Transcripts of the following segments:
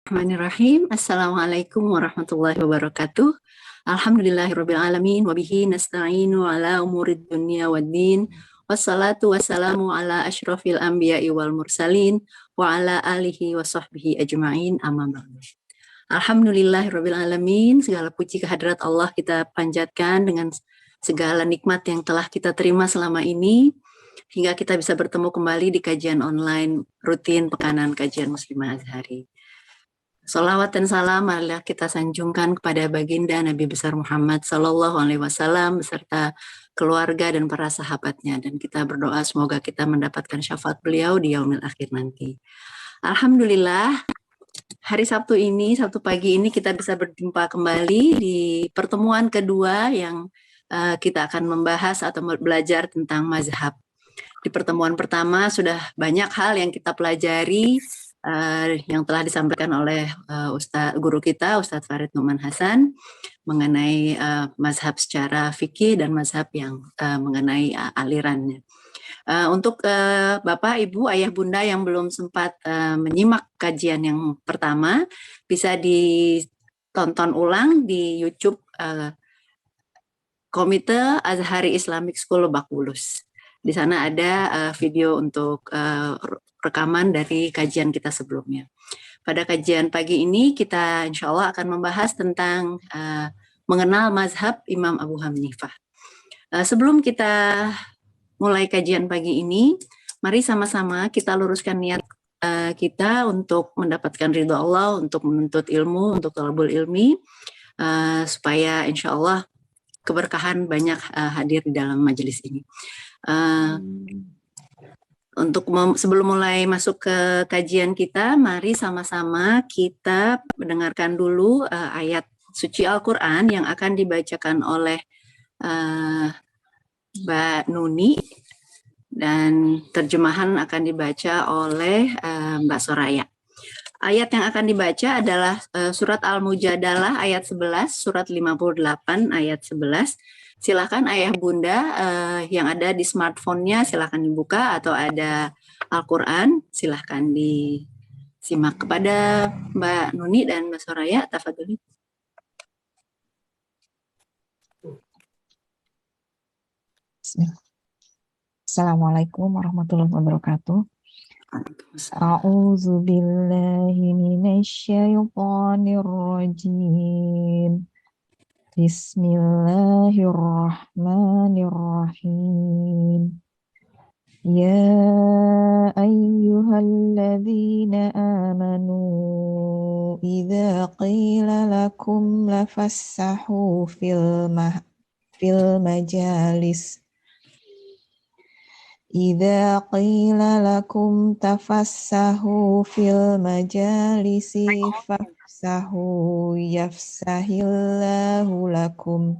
Bismillahirrahmanirrahim. Assalamualaikum warahmatullahi wabarakatuh. Alhamdulillahirabbil alamin wa bihi nasta'inu ala umurid dunya waddin. Wassalatu wassalamu ala asyrafil anbiya'i wal mursalin wa ala alihi wa sahbihi ajma'in, amma ba'du. Alhamdulillahirabbil alamin, segala puji kehadirat Allah kita panjatkan dengan segala nikmat yang telah kita terima selama ini hingga kita bisa bertemu kembali di kajian online rutin Pekanan Kajian Muslimah Azhari. Salawat dan salam marilah kita sanjungkan kepada baginda Nabi besar Muhammad Sallallahu Alaihi Wasallam beserta keluarga dan para sahabatnya, dan kita berdoa semoga kita mendapatkan syafaat beliau di yaumil akhir nanti. Alhamdulillah, hari Sabtu ini, Sabtu pagi ini kita bisa berjumpa kembali di pertemuan kedua yang kita akan membahas atau belajar tentang mazhab. Di pertemuan pertama sudah banyak hal yang kita pelajari yang telah disampaikan oleh guru kita, Ustadz Farid Numan Hasan, mengenai mazhab secara fikih dan mazhab yang mengenai alirannya. Untuk Bapak, Ibu, Ayah, Bunda yang belum sempat menyimak kajian yang pertama, bisa ditonton ulang di YouTube Komite Azhari Islamic School Lebak Bulus. Di sana ada video untuk rekaman dari kajian kita sebelumnya. Pada kajian pagi ini kita insya Allah akan membahas tentang mengenal mazhab Imam Abu Hanifah. Sebelum kita mulai kajian pagi ini, mari sama-sama kita luruskan niat kita untuk mendapatkan ridho Allah, untuk menuntut ilmu, untuk talabul ilmi, supaya insya Allah keberkahan banyak hadir di dalam majelis ini. Sebelum mulai masuk ke kajian kita, mari sama-sama kita mendengarkan dulu ayat suci Al-Quran yang akan dibacakan oleh Mbak Nuni, dan terjemahan akan dibaca oleh Mbak Soraya. Ayat yang akan dibaca adalah surat Al-Mujadalah ayat 11, surat 58 ayat 11. Silakan Ayah Bunda yang ada di smartphone-nya silakan dibuka, atau ada Al-Quran silakan disimak. Kepada Mbak Nuni dan Mbak Soraya, tafadholi. Assalamualaikum warahmatullahi wabarakatuh. A'udzu billahi minasyaitonir rajim. Bismillahirrahmanirrahim. Ya ayyuhalladzina amanu idza qila lakum lafassahu fil majalis. Idza qila lakum tafassahu fil majalisi fafsahu yafsahillahu lakum.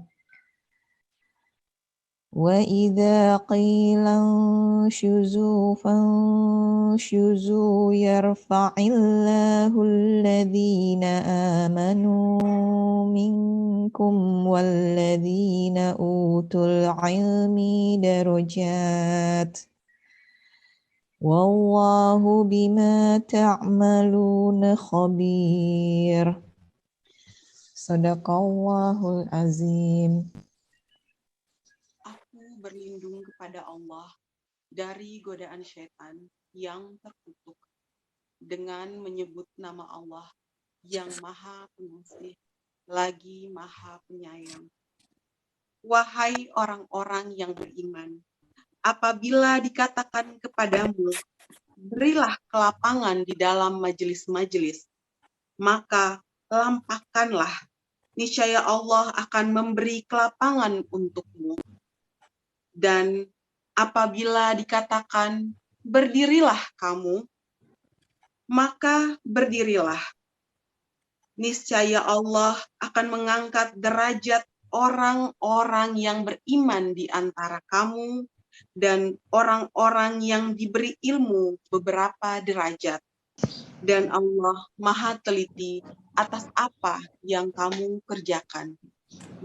Wa idza qila anshuzu fanshuzu yarfa'illahu alladhina amanu minkum walladhina utul ilmi darajat. Wallahu bima ta'maluna khabir. Sadaqallahul azim. Berlindung kepada Allah dari godaan syaitan yang terkutuk dengan menyebut nama Allah yang Maha Pengasih lagi Maha Penyayang. Wahai orang-orang yang beriman, apabila dikatakan kepadamu, berilah kelapangan di dalam majelis-majelis, maka lampahkanlah, niscaya Allah akan memberi kelapangan untukmu. Dan apabila dikatakan berdirilah kamu, maka berdirilah. Niscaya Allah akan mengangkat derajat orang-orang yang beriman di antara kamu dan orang-orang yang diberi ilmu beberapa derajat. Dan Allah Maha teliti atas apa yang kamu kerjakan.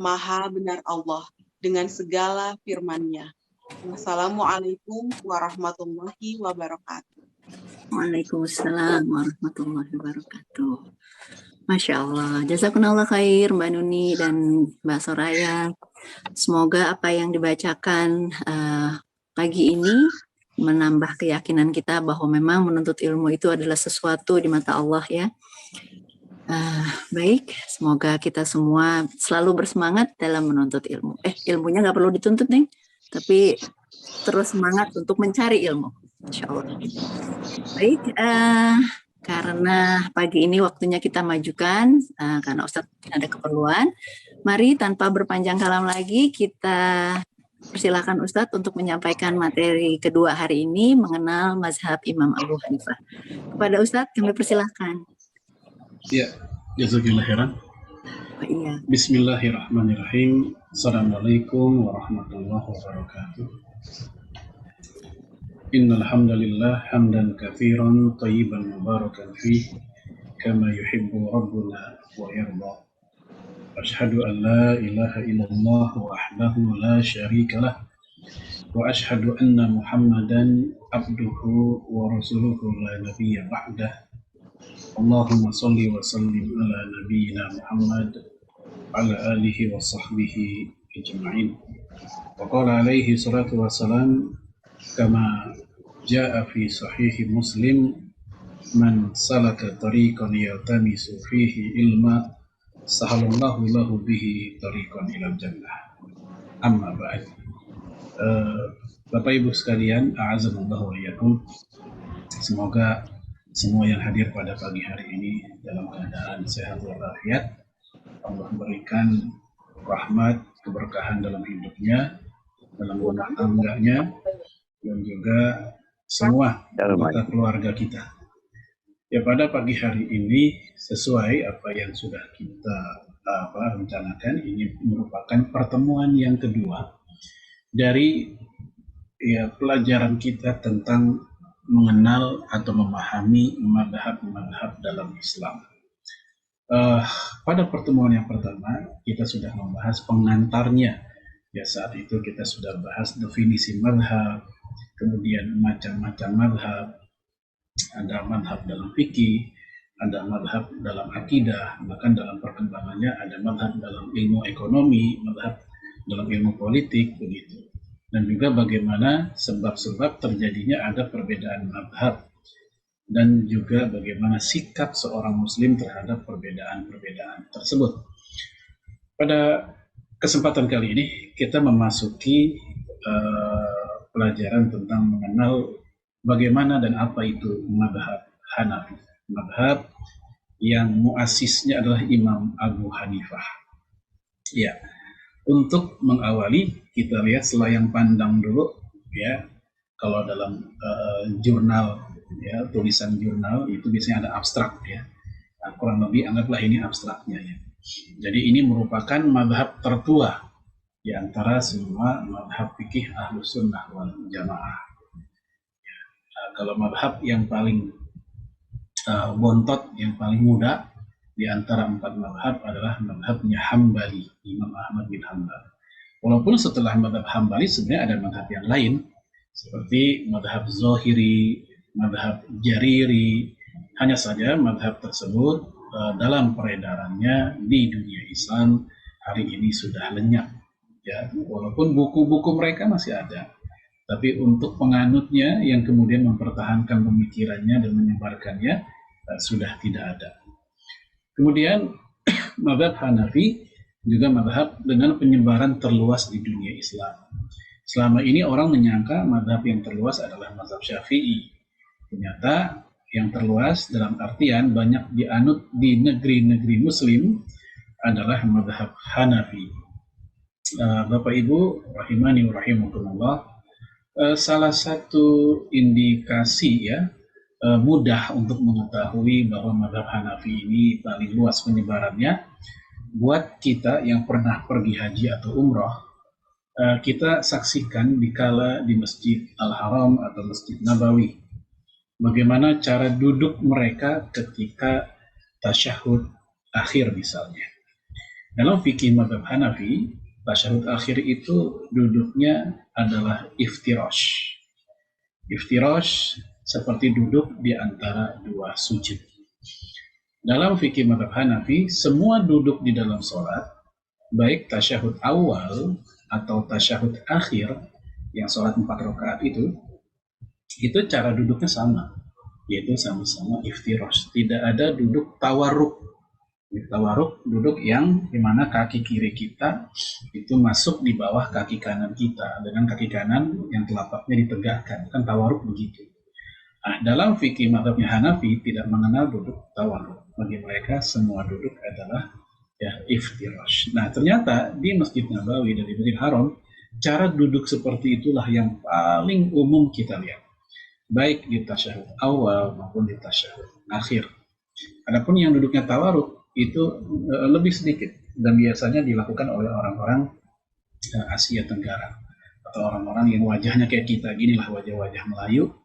Maha benar Allah dengan segala firman-Nya. Wassalamualaikum warahmatullahi wabarakatuh. Waalaikumsalam warahmatullahi wabarakatuh. Masya Allah, jazakumullah khair Mbak Nuni dan Mbak Soraya. Semoga apa yang dibacakan pagi ini menambah keyakinan kita bahwa memang menuntut ilmu itu adalah sesuatu di mata Allah ya. Baik, semoga kita semua selalu bersemangat dalam menuntut ilmu. Ilmunya nggak perlu dituntut nih, tapi terus semangat untuk mencari ilmu, insya Allah. Baik, karena pagi ini waktunya kita majukan, karena Ustadz ada keperluan. Mari tanpa berpanjang kalam lagi, kita persilakan Ustadz untuk menyampaikan materi kedua hari ini mengenal mazhab Imam Abu Hanifah. Kepada Ustadz, kami persilakan. Ya, jazakallahu khairan. Iya. Bismillahirrahmanirrahim. Assalamualaikum warahmatullahi wabarakatuh. Innal hamdalillah hamdan katsiran thayyiban mubarakan fih kama yuhibbu rabbuna wa yarda. Ashhadu an la ilaha illallah wahdahu la syarika lah wa ashhadu anna Muhammadan abduhu wa rasuluhu la nabiyya ba'dah. Allahumma salli wa sallim ala nabiyyina Muhammad ala alihi wa sahbihi ajma'in. Wa qala alaihi salatu wassalam kama jaa fi sahih Muslim, man salaka tariqan yaltamisu fihi ilma sahalallahu lahu bihi tariqan ila jannah. Amma ba'd. Bapak Ibu sekalian, a'azanallahu wa iyyakum. Semoga semua yang hadir pada pagi hari ini dalam keadaan sehat walafiat. Allah berikan rahmat, keberkahan dalam hidupnya, dalam rumah tangganya, dan juga semua anggota keluarga kita. Ya, pada pagi hari ini sesuai apa yang sudah kita rencanakan, ini merupakan pertemuan yang kedua dari pelajaran kita tentang mengenal atau memahami madhab-madhab dalam Islam. Pada pertemuan yang pertama kita sudah membahas pengantarnya. Ya, saat itu kita sudah bahas definisi madhab, kemudian macam-macam madhab. Ada madhab dalam fikih, ada madhab dalam akidah, bahkan dalam perkembangannya ada madhab dalam ilmu ekonomi, madhab dalam ilmu politik, begitu. Dan juga bagaimana sebab-sebab terjadinya ada perbedaan madhab, dan juga bagaimana sikap seorang muslim terhadap perbedaan-perbedaan tersebut. Pada kesempatan kali ini kita memasuki pelajaran tentang mengenal bagaimana dan apa itu madhab Hanafi, madhab yang muasisnya adalah Imam Abu Hanifah. Ya, untuk mengawali kita lihat selayang pandang dulu ya. Kalau dalam jurnal ya, tulisan jurnal itu biasanya ada abstrak ya. Nah, kurang lebih anggaplah ini abstraknya ya. Jadi ini merupakan madhab tertua di antara semua madhab fikih Ahlus Sunnah wal Jamaah. Ya. Kalau madhab yang paling bontot, yang paling muda di antara 4 madhab adalah madhabnya Hambali, Imam Ahmad bin Hanbal. Walaupun setelah madhab Hambali sebenarnya ada madhab yang lain, seperti madhab Zohiri, madhab Jariri. Hanya saja madhab tersebut dalam peredarannya di dunia Islam hari ini sudah lenyap. Ya, walaupun buku-buku mereka masih ada, tapi untuk penganutnya yang kemudian mempertahankan pemikirannya dan menyebarkannya sudah tidak ada. Kemudian madhab Hanafi juga madhab dengan penyebaran terluas di dunia Islam. Selama ini orang menyangka madhab yang terluas adalah mazhab Syafi'i. Ternyata yang terluas dalam artian banyak dianut di negeri-negeri Muslim adalah madhab Hanafi. Bapak Ibu rahimani wa rahimakumullah, salah satu indikasi ya mudah untuk mengetahui bahwa madhab Hanafi ini paling luas penyebarannya buat kita yang pernah pergi haji atau umroh. Kita saksikan dikala di Masjid Al-Haram atau Masjid Nabawi bagaimana cara duduk mereka ketika tasyahud akhir misalnya. Dalam fikih madhab Hanafi, Tasyahud akhir itu duduknya adalah iftirash. Iftirash seperti duduk di antara dua sujud. Dalam fikih mazhab Hanafi, semua duduk di dalam sholat, baik tasyahud awal atau tasyahud akhir, yang sholat 4 rakaat itu cara duduknya sama, yaitu sama-sama iftirash. Tidak ada duduk tawarruk. Tawarruk duduk yang dimana kaki kiri kita itu masuk di bawah kaki kanan kita, dengan kaki kanan yang telapaknya ditegakkan. Kan tawarruk begitu. Nah, dalam fikih mazhabnya Hanafi tidak mengenal duduk tawarruk. Bagi mereka semua duduk adalah ya iftirash. Nah, ternyata di Masjid Nabawi dan di Masjidil Haram, cara duduk seperti itulah yang paling umum kita lihat, baik di tasyahud awal maupun di tasyahud akhir. Adapun yang duduknya tawarruk itu lebih sedikit dan biasanya dilakukan oleh orang-orang Asia Tenggara atau orang-orang yang wajahnya kayak kita, inilah wajah-wajah Melayu,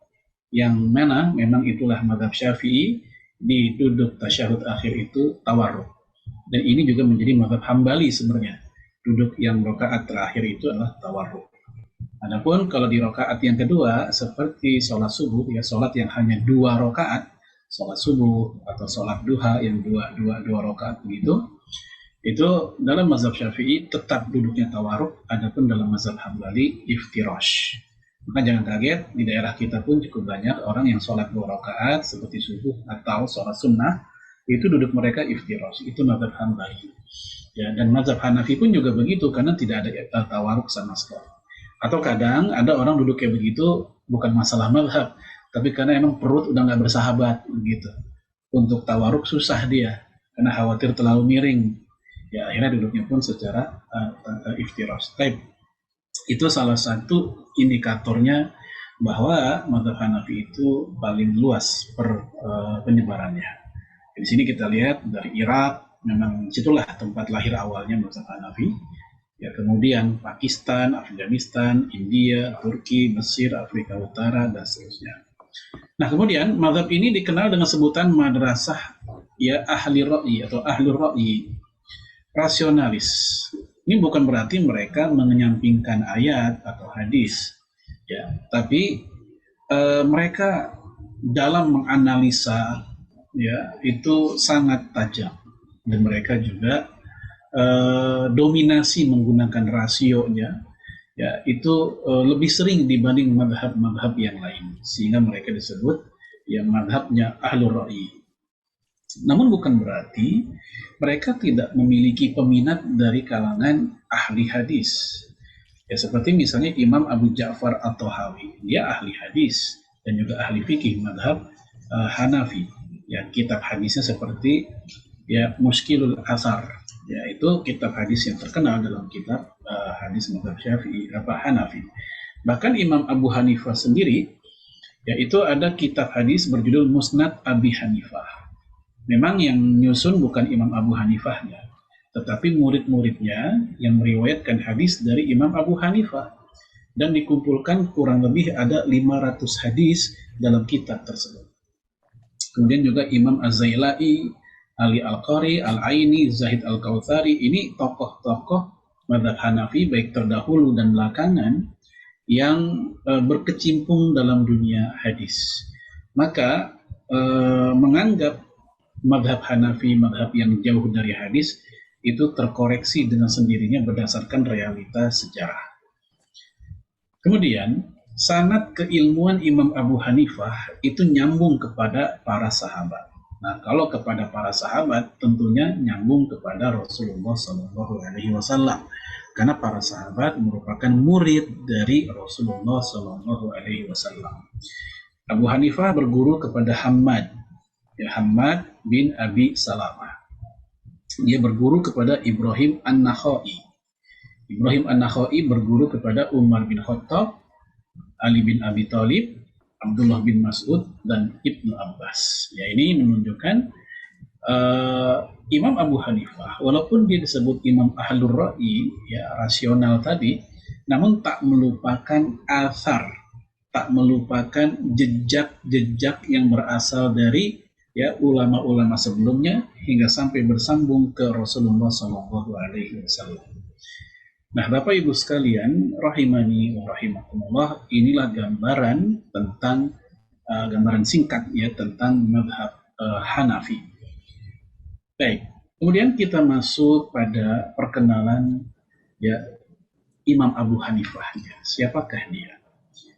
yang mana memang itulah mazhab Syafi'i, di duduk tasyahud akhir itu tawarruk. Dan ini juga menjadi mazhab Hambali sebenarnya. Duduk yang rakaat terakhir itu adalah tawarruk. Adapun kalau di rakaat yang kedua, seperti sholat subuh, ya sholat yang hanya 2 rakaat, sholat subuh atau sholat duha yang dua rakaat begitu, itu dalam mazhab Syafi'i tetap duduknya tawarruk. Adapun dalam mazhab Hambali iftirash. Maka jangan kaget, di daerah kita pun cukup banyak orang yang sholat 2 rakaat seperti subuh atau sholat sunnah, itu duduk mereka iftirash. Itu mazhab Hambali. Ya, dan mazhab Hanafi pun juga begitu, karena tidak ada tawarruk sama sekali. Atau kadang ada orang duduk kayak begitu bukan masalah mazhab, tapi karena emang perut udah nggak bersahabat begitu. Untuk tawarruk susah dia, karena khawatir terlalu miring. Ya, akhirnya duduknya pun secara iftirash. Itu salah satu indikatornya bahwa mazhab Hanafi itu paling luas penyebarannya. Di sini kita lihat dari Irak, memang situlah tempat lahir awalnya mazhab Hanafi. Ya, kemudian Pakistan, Afghanistan, India, Turki, Mesir, Afrika Utara, dan seterusnya. Nah, kemudian mazhab ini dikenal dengan sebutan madrasah ya ahli ra'yi atau ahlur ra'yi, rasionalis. Ini bukan berarti mereka menyampingkan ayat atau hadis, ya, tapi mereka dalam menganalisa ya itu sangat tajam, dan mereka juga dominasi menggunakan rasionya, ya itu lebih sering dibanding madhab-madhab yang lain, sehingga mereka disebut ya madhabnya ahlur ra'yi. Namun bukan berarti mereka tidak memiliki peminat dari kalangan ahli hadis. Ya, seperti misalnya Imam Abu Ja'far at-Tahawi, dia ahli hadis dan juga ahli fikih madhab Hanafi. Ya, kitab hadisnya seperti ya Mushkilul Athar, yaitu kitab hadis yang terkenal dalam kitab hadis madhab Syafi'i Hanafi. Bahkan Imam Abu Hanifah sendiri, yaitu ada kitab hadis berjudul Musnad Abi Hanifah. Memang yang nyusun bukan Imam Abu Hanifahnya, tetapi murid-muridnya yang meriwayatkan hadis dari Imam Abu Hanifah, dan dikumpulkan kurang lebih ada 500 hadis dalam kitab tersebut. Kemudian juga Imam Az-Zailai, Ali Al-Qari, Al-Aini, Zahid Al-Kautsari, ini tokoh-tokoh mazhab Hanafi baik terdahulu dan belakangan yang berkecimpung dalam dunia hadis. Maka menganggap mazhab Hanafi, mazhab yang jauh dari hadis, itu terkoreksi dengan sendirinya berdasarkan realitas sejarah. Kemudian, sanad keilmuan Imam Abu Hanifah itu nyambung kepada para sahabat. Nah, kalau kepada para sahabat, tentunya nyambung kepada Rasulullah SAW. Karena para sahabat merupakan murid dari Rasulullah SAW. Abu Hanifah berguru kepada Hammad bin Abi Salamah. Dia berguru kepada Ibrahim An-Nakhai. Ibrahim An-Nakhai berguru kepada Umar bin Khattab, Ali bin Abi Thalib, Abdullah bin Mas'ud, dan Ibnu Abbas. Ya, ini menunjukkan Imam Abu Hanifah, walaupun dia disebut Imam Ahlur Ra'yi, ya rasional tadi, namun tak melupakan athar, tak melupakan jejak-jejak yang berasal dari ya ulama-ulama sebelumnya hingga sampai bersambung ke Rasulullah SAW. Nah, Bapak Ibu sekalian, rahimani wa rahimakumullah, inilah gambaran tentang gambaran singkat ya tentang mazhab Hanafi. Baik, kemudian kita masuk pada perkenalan ya Imam Abu Hanifah. Siapakah dia?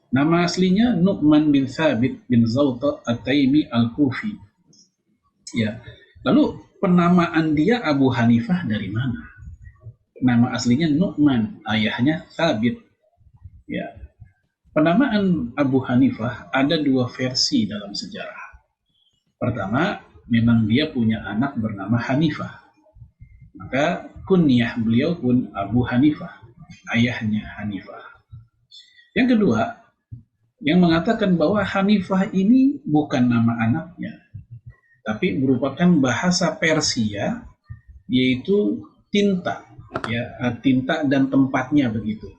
Nama aslinya Nu'man bin Thabit bin Zawta At-Taimi Al-Kufi. Ya. Lalu penamaan dia Abu Hanifah dari mana? Nama aslinya Nu'man, ayahnya Thabit. Ya. Penamaan Abu Hanifah ada dua versi dalam sejarah. Pertama, memang dia punya anak bernama Hanifah. Maka kunyah beliau pun Abu Hanifah, ayahnya Hanifah. Yang kedua, yang mengatakan bahwa Hanifah ini bukan nama anaknya, tapi merupakan bahasa Persia, yaitu tinta, ya, tinta dan tempatnya begitu,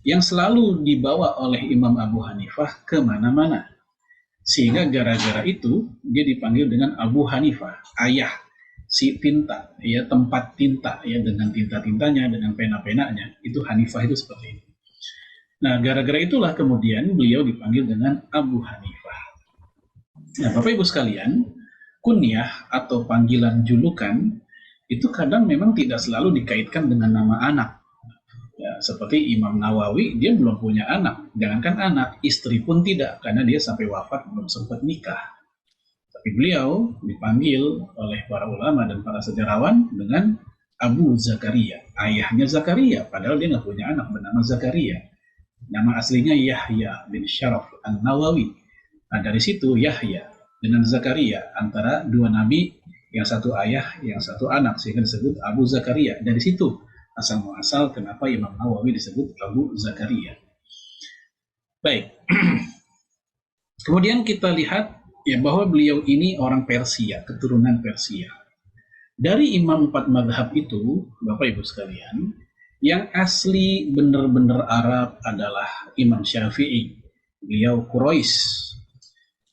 yang selalu dibawa oleh Imam Abu Hanifah kemana-mana. Sehingga gara-gara itu dia dipanggil dengan Abu Hanifah, ayah si tinta, ya, tempat tinta, ya, dengan tinta-tintanya, dengan pena-penanya, itu Hanifah itu seperti itu. Nah, gara-gara itulah kemudian beliau dipanggil dengan Abu Hanifah. Nah, Bapak Ibu sekalian, kunyah atau panggilan julukan itu kadang memang tidak selalu dikaitkan dengan nama anak. Ya, seperti Imam Nawawi, dia belum punya anak. Jangankan anak, istri pun tidak, karena dia sampai wafat belum sempat nikah. Tapi beliau dipanggil oleh para ulama dan para sejarawan dengan Abu Zakaria, ayahnya Zakaria, padahal dia nggak punya anak bernama Zakaria. Nama aslinya Yahya bin Syaraf An-Nawawi. Nah, dari situ Yahya dengan Zakaria, antara dua nabi, yang satu ayah, yang satu anak, sehingga disebut Abu Zakaria. Dari situ asal-muasal kenapa Imam Nawawi disebut Abu Zakaria. Baik. Kemudian kita lihat ya bahwa beliau ini orang Persia, keturunan Persia. Dari imam 4 madhab itu, Bapak Ibu sekalian, yang asli benar-benar Arab adalah Imam Syafi'i. Beliau Quraisy.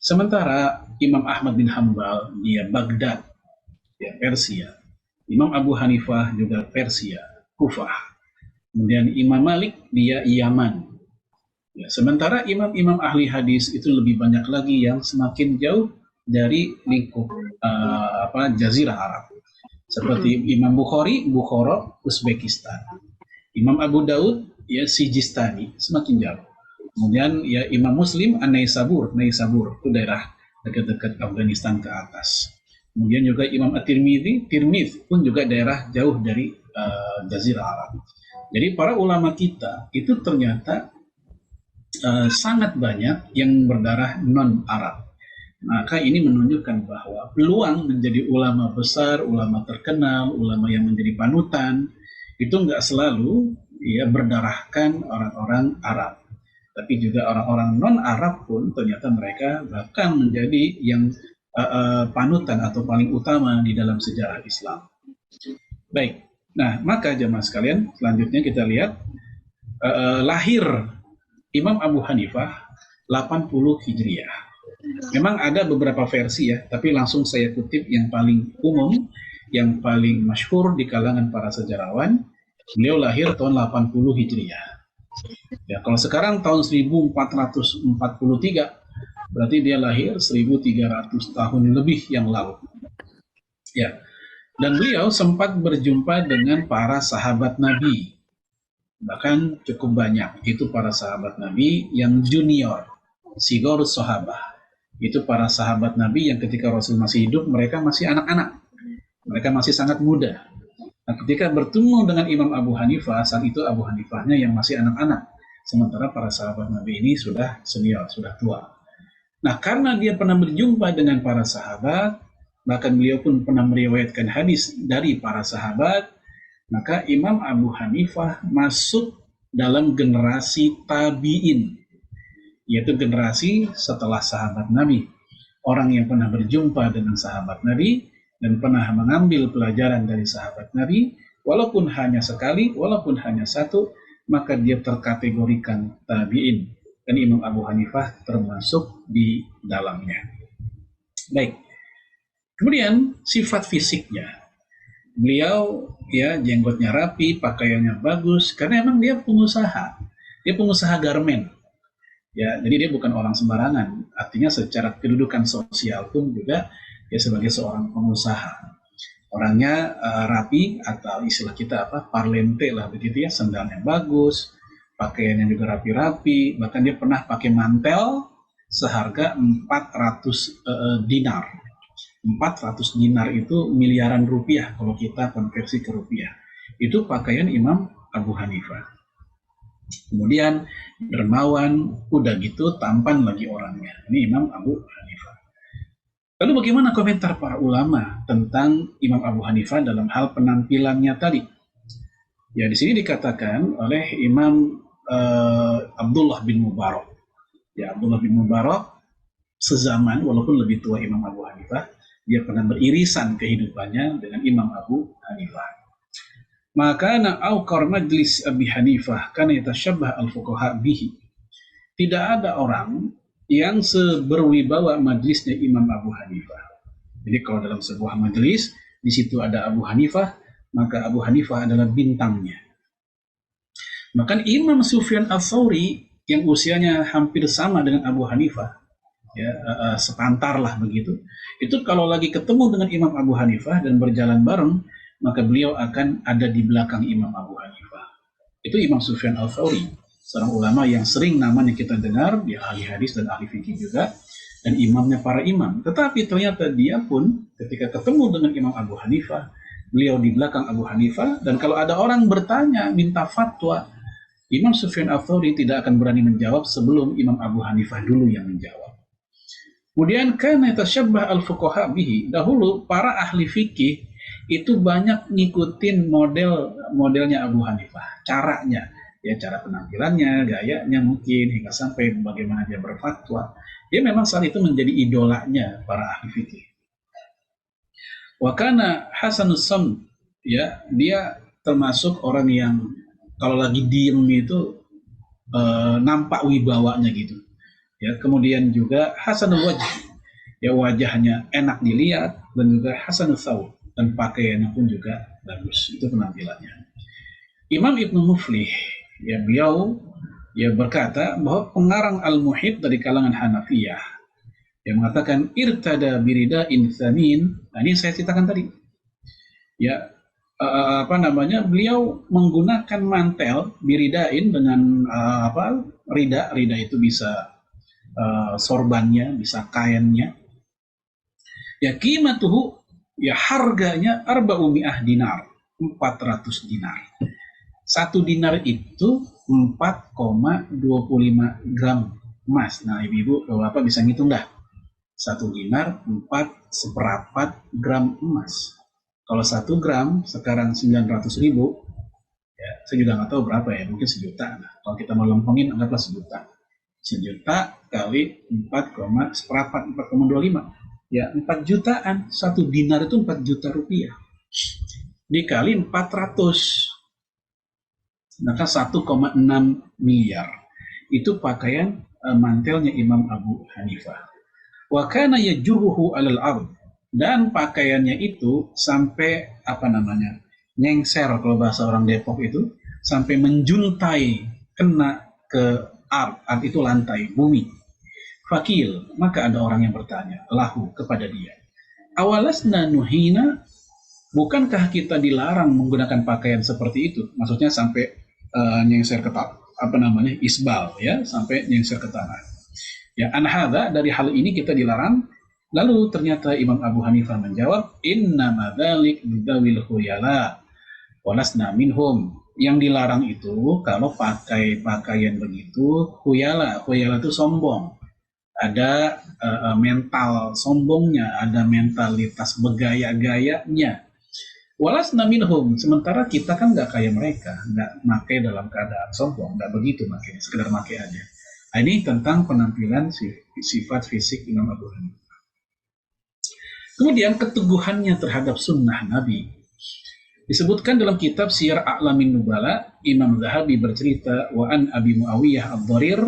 Sementara Imam Ahmad bin Hambal, dia Baghdad, ya, Persia. Imam Abu Hanifah juga Persia, Kufah. Kemudian Imam Malik, dia Yaman. Ya, sementara imam-imam ahli hadis itu lebih banyak lagi yang semakin jauh dari lingkup Jazirah Arab. Seperti Imam Bukhari, Bukhara, Uzbekistan. Imam Abu Daud, ya Sijistani, semakin jauh. Kemudian ya Imam Muslim, An-Naisabur, Naisabur, itu daerah dekat-dekat Afghanistan ke atas. Kemudian juga Imam At-Tirmidzi, Tirmidz pun juga daerah jauh dari Jazirah Arab. Jadi para ulama kita itu ternyata sangat banyak yang berdarah non-Arab. Maka ini menunjukkan bahwa peluang menjadi ulama besar, ulama terkenal, ulama yang menjadi panutan, itu nggak selalu ya berdarahkan orang-orang Arab. Tapi juga orang-orang non-Arab pun ternyata mereka bahkan menjadi yang panutan atau paling utama di dalam sejarah Islam. Baik, nah maka jemaah sekalian, selanjutnya kita lihat lahir Imam Abu Hanifah 80 Hijriah. Memang ada beberapa versi ya, tapi langsung saya kutip yang paling umum, yang paling masyhur di kalangan para sejarawan. Beliau lahir tahun 80 Hijriah. Ya, kalau sekarang tahun 1443, berarti dia lahir 1300 tahun lebih yang lalu. Ya. Dan beliau sempat berjumpa dengan para sahabat Nabi. Bahkan cukup banyak. Itu para sahabat Nabi yang junior, Sigor Sahabah. Itu para sahabat Nabi yang ketika Rasul masih hidup, mereka masih anak-anak. Mereka masih sangat muda. Nah, ketika bertemu dengan Imam Abu Hanifah, saat itu Abu Hanifahnya yang masih anak-anak. Sementara para sahabat Nabi ini sudah senior, sudah tua. Nah, karena dia pernah berjumpa dengan para sahabat, bahkan beliau pun pernah meriwayatkan hadis dari para sahabat, maka Imam Abu Hanifah masuk dalam generasi tabi'in, yaitu generasi setelah sahabat Nabi. Orang yang pernah berjumpa dengan sahabat Nabi dan pernah mengambil pelajaran dari sahabat Nabi, walaupun hanya sekali, walaupun hanya satu, maka dia terkategorikan tabi'in. Dan Imam Abu Hanifah termasuk di dalamnya. Baik. Kemudian sifat fisiknya. Beliau ya jenggotnya rapi, pakaiannya bagus, karena emang dia pengusaha. Dia pengusaha garmen. Ya, jadi dia bukan orang sembarangan. Artinya secara kedudukan sosial pun juga dia sebagai seorang pengusaha. Orangnya rapi, atau istilah kita apa, parlente lah begitu ya, sendalnya bagus, pakaiannya juga rapi-rapi, bahkan dia pernah pakai mantel seharga 400 dinar. 400 dinar itu miliaran rupiah kalau kita konversi ke rupiah. Itu pakaian Imam Abu Hanifah. Kemudian dermawan, udah gitu tampan lagi orangnya. Ini Imam Abu Hanifah. Lalu bagaimana komentar para ulama tentang Imam Abu Hanifah dalam hal penampilannya tadi? Ya, di sini dikatakan oleh Imam Abdullah bin Mubarak. Ya, Abdullah bin Mubarak sezaman, walaupun lebih tua Imam Abu Hanifah, dia pernah beririsan kehidupannya dengan Imam Abu Hanifah. Maka na'aukar majlis Abi Hanifah karena yatashabbah al-fuqaha bihi. Tidak ada orang yang seberwibawa majlisnya Imam Abu Hanifah. Jadi kalau dalam sebuah majlis, di situ ada Abu Hanifah, maka Abu Hanifah adalah bintangnya. Maka Imam Sufyan Ats-Tsauri yang usianya hampir sama dengan Abu Hanifah, ya, sepantar lah begitu, itu kalau lagi ketemu dengan Imam Abu Hanifah dan berjalan bareng, maka beliau akan ada di belakang Imam Abu Hanifah. Itu Imam Sufyan Ats-Tsauri, seorang ulama yang sering namanya kita dengar, dia ahli hadis dan ahli fikih juga, dan imamnya para imam. Tetapi ternyata dia pun ketika ketemu dengan Imam Abu Hanifah, beliau di belakang Abu Hanifah, dan kalau ada orang bertanya, minta fatwa, Imam Sufyan Ats-Tsauri tidak akan berani menjawab sebelum Imam Abu Hanifah dulu yang menjawab. Kemudian karena tasyabbah al-fuqaha bihi, dahulu para ahli fikih itu banyak ngikutin modelnya Abu Hanifah, caranya, ya cara penampilannya, gayanya mungkin, hingga sampai bagaimana dia berfatwa. Dia memang saat itu menjadi idolanya para ahli fikih. Wa kana Hasanus Sam, ya, dia termasuk orang yang kalau lagi diem itu nampak wibawanya gitu. Ya, kemudian juga Hasanul Wajh, ya wajahnya enak dilihat, dan juga Hasanul Thawb, dan pakaiannya pun juga bagus. Itu penampilannya. Imam Ibnu Muflih, ya beliau ya berkata bahwa pengarang Al-Muhib dari kalangan Hanafiyah yang mengatakan irtada birida'in tsamin. Nah, ini saya ceritakan tadi. Ya, beliau menggunakan mantel biridain dengan rida itu bisa sorbannya, bisa kainnya. Ya qimatuhu, ya harganya arba'umi'ah dinar, 400 dinar. 1 dinar itu 4,25 gram emas. Nah, ibu-ibu, bapak bisa ngitung dah. 1 dinar 4/4 gram emas. Kalau 1 gram sekarang 900.000, ya saya juga nggak tahu berapa ya, mungkin sejuta. Nah, kalau kita mau lempengin, anggaplah sejuta. Sejuta kali 4,25. Ya, 4 jutaan. 1 dinar itu 4 juta rupiah. Dikali 400. Maka 1,6 miliar. Itu pakaian mantelnya Imam Abu Hanifah. Wa kana yajuruhu 'alal ard. Dan pakaiannya itu sampai nyengser, kalau bahasa orang Depok itu, sampai menjuntai, kena ke ard itu lantai, bumi. Fakil, maka ada orang yang bertanya lahu kepada dia, awalasna nuhina, bukankah kita dilarang menggunakan pakaian seperti itu? Maksudnya sampai nyengser ke isbal, ya, sampai nyengser ke tanah. Ya, anhadha, dari hal ini kita dilarang. Lalu ternyata Imam Abu Hanifah menjawab, inna madzalik bidawil khuyala walasna minhum. Yang dilarang itu kalau pakai pakaian begitu khuyala. Khuyala itu sombong. Ada mental sombongnya, ada mentalitas bergaya-gayanya. Walasna minhum, sementara kita kan nggak kayak mereka, nggak pakai dalam keadaan sombong, nggak begitu pakai, sekedar pakai aja. Nah, ini tentang penampilan sifat fisik Imam Abu Hanifah. Kemudian keteguhannya terhadap sunnah Nabi. Disebutkan dalam kitab Siyar A'lamin Nubala, Imam Zahabi bercerita, wa an Abi Muawiyah Ad-Dharir,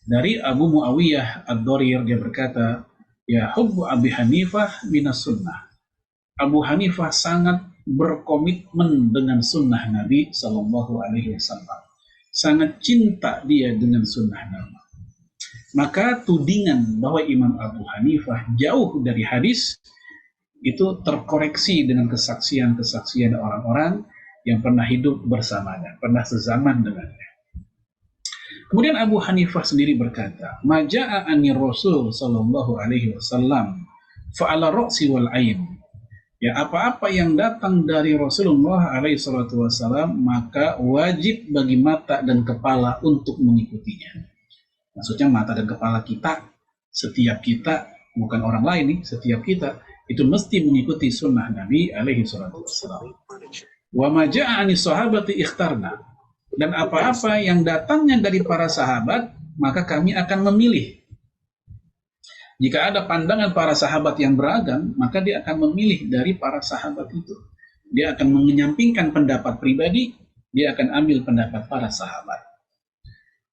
dari Abu Muawiyah Ad-Dharir, dia berkata, ya hubbu Abi Hanifah minas sunnah. Abu Hanifah sangat berkomitmen dengan sunnah Nabi Shallallahu Alaihi Wasallam, sangat cinta dia dengan sunnah Nabi. Maka tudingan bahwa Imam Abu Hanifah jauh dari hadis itu terkoreksi dengan kesaksian-kesaksian orang-orang yang pernah hidup bersamanya, pernah sezaman dengannya. Kemudian Abu Hanifah sendiri berkata, "Maja'a anir Rasul sallallahu alaihi wasallam fa'ala ra'si wal ain." Ya, apa-apa yang datang dari Rasulullah alaihi salatu wasallam maka wajib bagi mata dan kepala untuk mengikutinya. Maksudnya mata dan kepala kita, setiap kita, bukan orang lain nih, setiap kita itu mesti mengikuti sunnah Nabi alaihi salatu wasallam. Wa maja'a anis sahabati ikhtarna. Dan apa-apa yang datangnya dari para sahabat, maka kami akan memilih. Jika ada pandangan para sahabat yang beragam, maka dia akan memilih dari para sahabat itu. Dia akan menyampingkan pendapat pribadi, dia akan ambil pendapat para sahabat.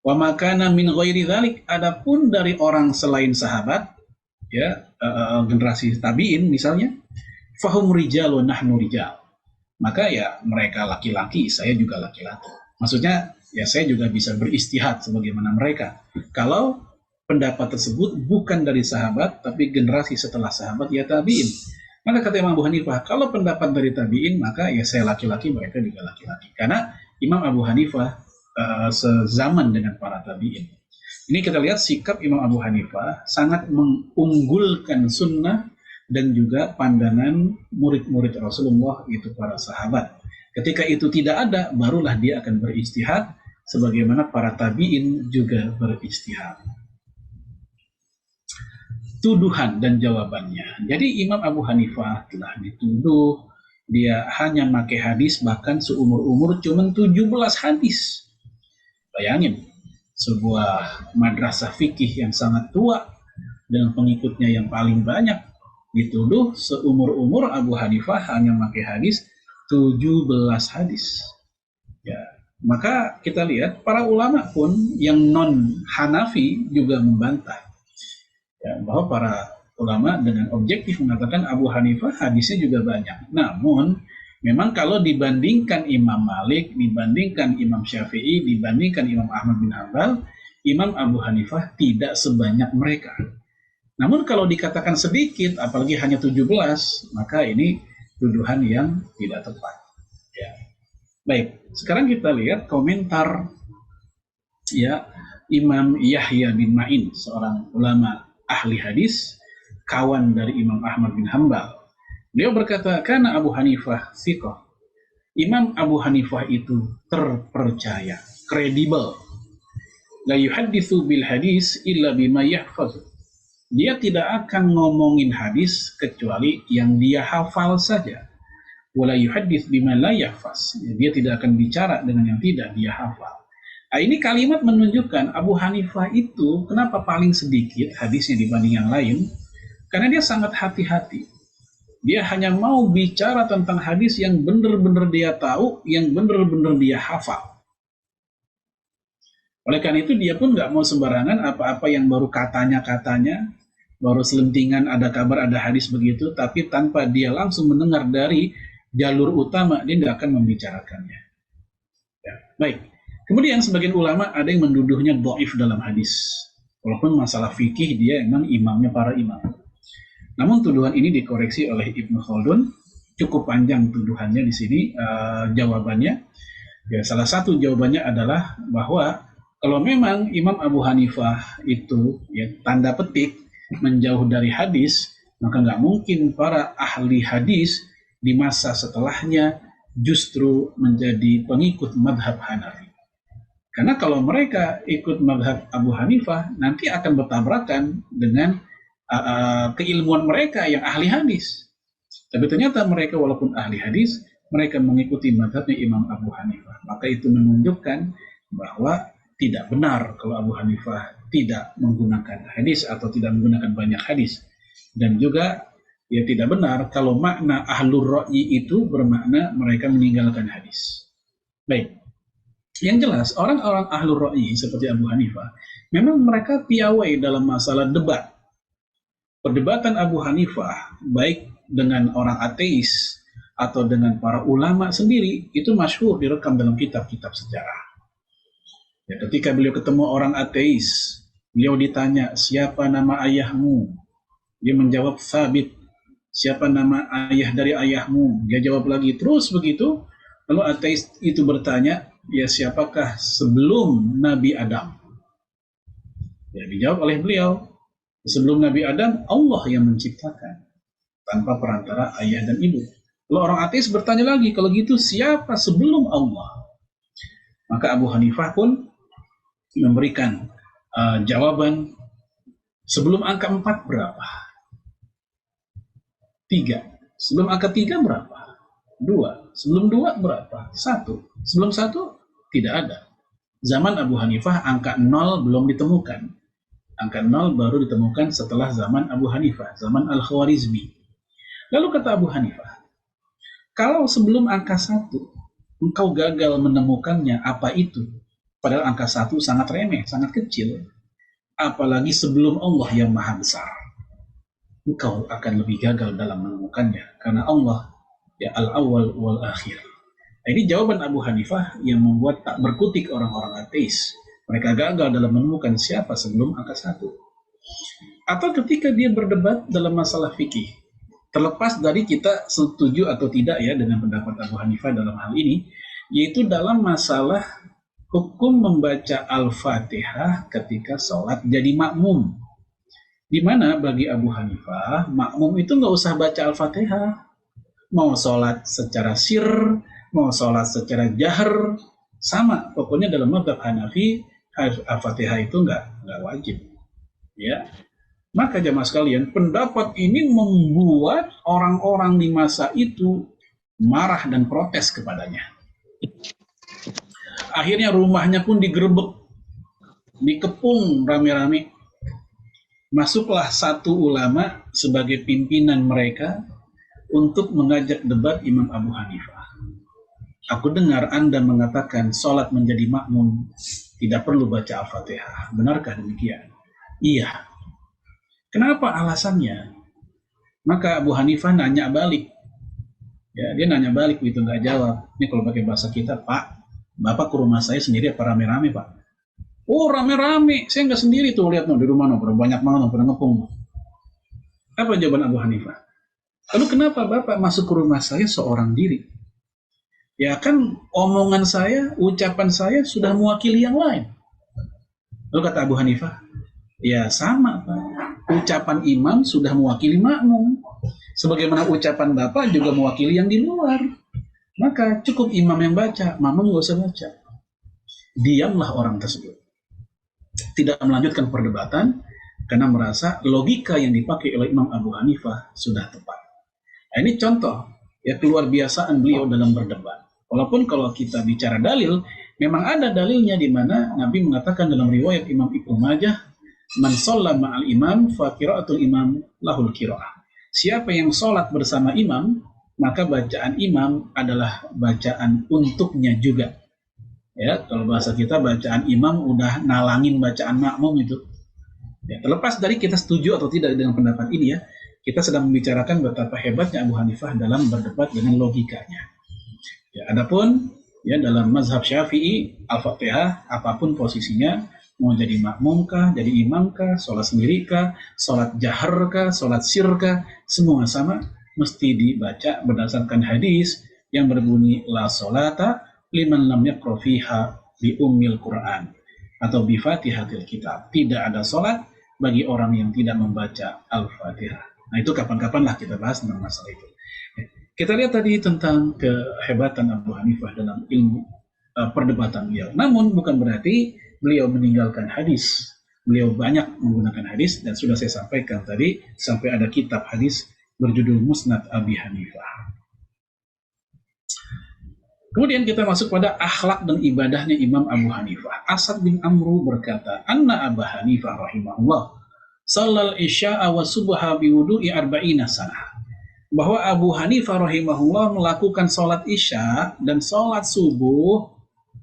Wa makana min ghairi dzalik, adapun dari orang selain sahabat, ya, generasi tabi'in misalnya, fahum rijal wa nahnu rijal. Maka ya mereka laki-laki, saya juga laki-laki. Maksudnya, ya saya juga bisa beristihad sebagaimana mereka. Kalau pendapat tersebut bukan dari sahabat, tapi generasi setelah sahabat, ya tabi'in. Maka kata Imam Abu Hanifah, kalau pendapat dari tabi'in, maka ya saya laki-laki, mereka juga laki-laki. Karena Imam Abu Hanifah sezaman dengan para tabi'in. Ini kita lihat sikap Imam Abu Hanifah sangat mengunggulkan sunnah dan juga pandangan murid-murid Rasulullah, itu para sahabat. Ketika itu tidak ada, barulah dia akan beristihad, sebagaimana para tabi'in juga beristihad. Tuduhan dan jawabannya. Jadi Imam Abu Hanifah telah dituduh, dia hanya pakai hadis, bahkan seumur-umur cuma 17 hadis. Bayangin, sebuah madrasah fikih yang sangat tua, dengan pengikutnya yang paling banyak, dituduh seumur-umur Abu Hanifah hanya pakai hadis 17 hadis. Ya, maka kita lihat para ulama pun yang non Hanafi juga membantah, ya, bahwa para ulama dengan objektif mengatakan Abu Hanifah hadisnya juga banyak. Namun memang kalau dibandingkan Imam Malik, dibandingkan Imam Syafi'i, dibandingkan Imam Ahmad bin Hanbal, Imam Abu Hanifah tidak sebanyak mereka. Namun kalau dikatakan sedikit, apalagi hanya 17, maka ini tuduhan yang tidak tepat. Ya. Baik, sekarang kita lihat komentar, ya, Imam Yahya bin Ma'in, seorang ulama ahli hadis, kawan dari Imam Ahmad bin Hanbal. Beliau berkata, karena Abu Hanifah thiqah. Imam Abu Hanifah itu terpercaya, kredibel. La yuhadditsu bil hadis illa bima yahfaz. Dia tidak akan ngomongin hadis kecuali yang dia hafal saja. Wala yuhaddits bima la yahfaz. Dia tidak akan bicara dengan yang tidak dia hafal. Nah, ini kalimat menunjukkan Abu Hanifah itu kenapa paling sedikit hadisnya dibanding yang lain? Karena dia sangat hati-hati. Dia hanya mau bicara tentang hadis yang benar-benar dia tahu, yang benar-benar dia hafal. Oleh karena itu dia pun nggak mau sembarangan apa-apa yang baru katanya-katanya, baru selentingan ada kabar, ada hadis begitu, tapi tanpa dia langsung mendengar dari jalur utama, dia tidak akan membicarakannya. Ya, baik. Kemudian sebagian ulama ada yang menduduhnya dhaif dalam hadis. Walaupun masalah fikih dia emang imamnya para imam. Namun tuduhan ini dikoreksi oleh Ibnu Khaldun. Cukup panjang tuduhannya di sini, jawabannya. Ya, salah satu jawabannya adalah bahwa kalau memang Imam Abu Hanifah itu ya tanda petik menjauh dari hadis, maka nggak mungkin para ahli hadis di masa setelahnya justru menjadi pengikut madhab Hanafi. Karena kalau mereka ikut madhab Abu Hanifah, nanti akan bertabrakan dengan keilmuan mereka yang ahli hadis. Tapi ternyata mereka walaupun ahli hadis, mereka mengikuti madhabnya Imam Abu Hanifah. Maka itu menunjukkan bahwa tidak benar kalau Abu Hanifah tidak menggunakan hadis atau tidak menggunakan banyak hadis. Dan juga ya tidak benar kalau makna ahlur ra'yi itu bermakna mereka meninggalkan hadis. Baik. Yang jelas orang-orang ahlur ra'yi seperti Abu Hanifah memang mereka piawai dalam masalah debat. Perdebatan Abu Hanifah baik dengan orang ateis atau dengan para ulama sendiri, itu masyhur direkam dalam kitab-kitab sejarah. Ya, ketika beliau ketemu orang ateis, beliau ditanya, siapa nama ayahmu? Dia menjawab, Thabit. Siapa nama ayah dari ayahmu? Dia jawab lagi, terus begitu. Lalu ateis itu bertanya, ya siapakah sebelum Nabi Adam? Ya, dijawab oleh beliau, sebelum Nabi Adam, Allah yang menciptakan, tanpa perantara ayah dan ibu. Lalu orang ateis bertanya lagi, kalau gitu siapa sebelum Allah? Maka Abu Hanifah pun memberikan jawaban, sebelum angka 4 berapa? 3. Sebelum angka 3 berapa? 2. Sebelum 2 berapa? 1. Sebelum 1 tidak ada. Zaman Abu Hanifah angka 0 belum ditemukan. Angka 0 baru ditemukan setelah zaman Abu Hanifah, zaman Al-Khwarizmi. Lalu kata Abu Hanifah, kalau sebelum angka 1 engkau gagal menemukannya, apa itu? Padahal angka 1 sangat remeh, sangat kecil. Apalagi sebelum Allah yang maha besar. Engkau akan lebih gagal dalam menemukannya. Karena Allah, ya al-awwal wal-akhir. Nah, ini jawaban Abu Hanifah yang membuat tak berkutik orang-orang ateis. Mereka gagal dalam menemukan siapa sebelum angka 1. Atau ketika dia berdebat dalam masalah fikih. Terlepas dari kita setuju atau tidak ya dengan pendapat Abu Hanifah dalam hal ini, yaitu dalam masalah hukum membaca Al-Fatihah ketika sholat jadi makmum. Di mana bagi Abu Hanifah, makmum itu nggak usah baca Al-Fatihah. Mau sholat secara sir, mau sholat secara jahar, sama. Pokoknya dalam mazhab Hanafi, Al-Fatihah itu nggak wajib. Ya. Maka jamaah sekalian, pendapat ini membuat orang-orang di masa itu marah dan protes kepadanya. Akhirnya rumahnya pun digerebek, dikepung rame-rame. Masuklah satu ulama sebagai pimpinan mereka untuk mengajak debat Imam Abu Hanifah. Aku dengar Anda mengatakan sholat menjadi makmum tidak perlu baca Al-Fatihah. Benarkah demikian? Iya. Kenapa alasannya? Maka Abu Hanifah nanya balik. Ya, dia nanya balik gitu, nggak jawab. Ini kalau pakai bahasa kita, Pak, Bapak ke rumah saya sendiri apa rame-rame, Pak? Oh, rame-rame. Saya nggak sendiri tuh, lihat di rumah pada banyak banget, pada ngepung. Apa jawaban Abu Hanifah? Lalu kenapa Bapak masuk ke rumah saya seorang diri? Ya kan omongan saya, ucapan saya sudah mewakili yang lain. Lalu kata Abu Hanifah, ya sama Pak. Ucapan imam sudah mewakili makmum. Sebagaimana ucapan Bapak juga mewakili yang di luar. Maka cukup imam yang baca, makmum nggak usah baca. Diamlah orang tersebut. Tidak melanjutkan perdebatan karena merasa logika yang dipakai oleh Imam Abu Hanifah sudah tepat. Nah, ini contoh ya keluar biasaan beliau dalam berdebat. Walaupun kalau kita bicara dalil, memang ada dalilnya di mana Nabi mengatakan dalam riwayat Imam Ibnu Majah, man shalla ma'al imam fa qira'atul imam lahul qira'ah. Siapa yang sholat bersama imam, maka bacaan imam adalah bacaan untuknya juga. Ya, kalau bahasa kita bacaan imam udah nalangin bacaan makmum itu. Ya, terlepas dari kita setuju atau tidak dengan pendapat ini ya, kita sedang membicarakan betapa hebatnya Abu Hanifah dalam berdebat dengan logikanya. Ya, adapun ya dalam mazhab Syafi'i, Al-Fatihah apapun posisinya, mau jadi makmum kah, jadi imam kah, sholat sendiri kah, sholat jahar kah, sholat sir kah, semua sama, mesti dibaca berdasarkan hadis yang berbunyi la sholata liman lam yaqra fiha bi ummil Quran atau bi Fatihatil Kitab. Tidak ada sholat bagi orang yang tidak membaca Al-Fatihah. Nah, itu kapan-kapan lah kita bahas tentang masalah itu. Kita lihat tadi tentang kehebatan Abu Hanifah dalam ilmu perdebatan beliau. Namun bukan berarti beliau meninggalkan hadis. Beliau banyak menggunakan hadis dan sudah saya sampaikan tadi sampai ada kitab hadis berjudul Musnad Abi Hanifah. Kemudian kita masuk pada akhlak dan ibadahnya Imam Abu Hanifah. Asad bin Amru berkata, Anna Abu Hanifah rahimahullah sallal isya'a wa subha biwudu'i arba'ina sanah. Bahwa Abu Hanifah rahimahullah melakukan sholat isya dan sholat subuh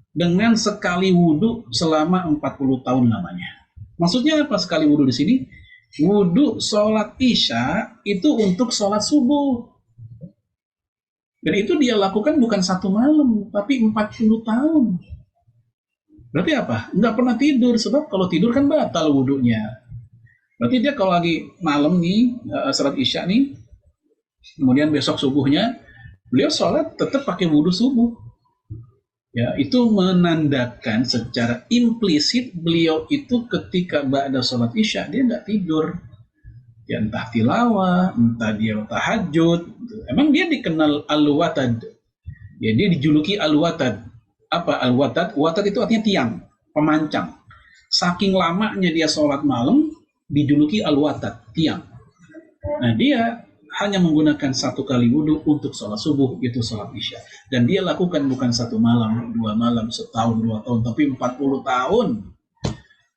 dengan sekali wudhu selama 40 tahun lamanya. Maksudnya apa sekali wudhu di sini? Wudhu sholat isya itu untuk sholat subuh. Dan itu dia lakukan bukan 1 malam, tapi 40 tahun. Berarti apa? Nggak pernah tidur, sebab kalau tidur kan batal wudhunya. Berarti dia kalau lagi malam nih, salat isya nih, kemudian besok subuhnya, beliau sholat tetap pakai wudhu subuh. Ya, itu menandakan secara implisit beliau itu ketika ba'da sholat isya, dia nggak tidur. Ya, entah tilawah, entah dia tahajud. Emang dia dikenal al-watad. Ya, dia dijuluki al-watad. Apa al-watad? Watad itu artinya tiang, pemancang. Saking lamanya dia sholat malam, dijuluki al-watad, tiang. Nah, dia hanya menggunakan 1 kali wudhu untuk sholat subuh, itu sholat isya. Dan dia lakukan bukan 1 malam, 2 malam, setahun, 2 tahun, tapi 40 tahun.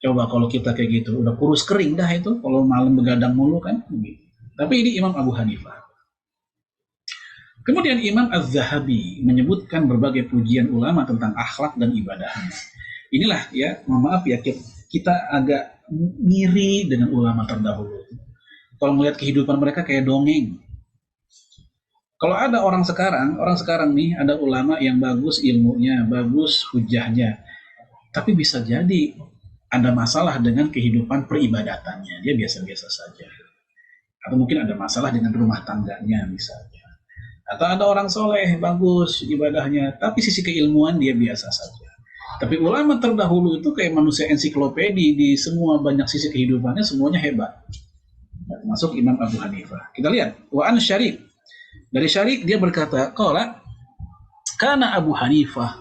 Coba kalau kita kayak gitu, udah kurus kering dah itu, kalau malam begadang mulu kan. Tapi ini Imam Abu Hanifah. Kemudian Imam Az-Zahabi menyebutkan berbagai pujian ulama tentang akhlak dan ibadahnya. Inilah ya, mohon maaf ya, kita agak ngiri dengan ulama terdahulu. Kalau melihat kehidupan mereka kayak dongeng. Kalau ada orang sekarang nih, ada ulama yang bagus ilmunya, bagus hujahnya, tapi bisa jadi ada masalah dengan kehidupan peribadatannya, dia biasa-biasa saja. Atau mungkin ada masalah dengan rumah tangganya misalnya. Atau ada orang soleh, bagus ibadahnya, tapi sisi keilmuan dia biasa saja. Tapi ulama terdahulu itu kayak manusia ensiklopedi, di semua banyak sisi kehidupannya semuanya hebat. Masuk Imam Abu Hanifah. Kita lihat, wa'an Syarif. Dari Syarif dia berkata, qala kana Abu Hanifah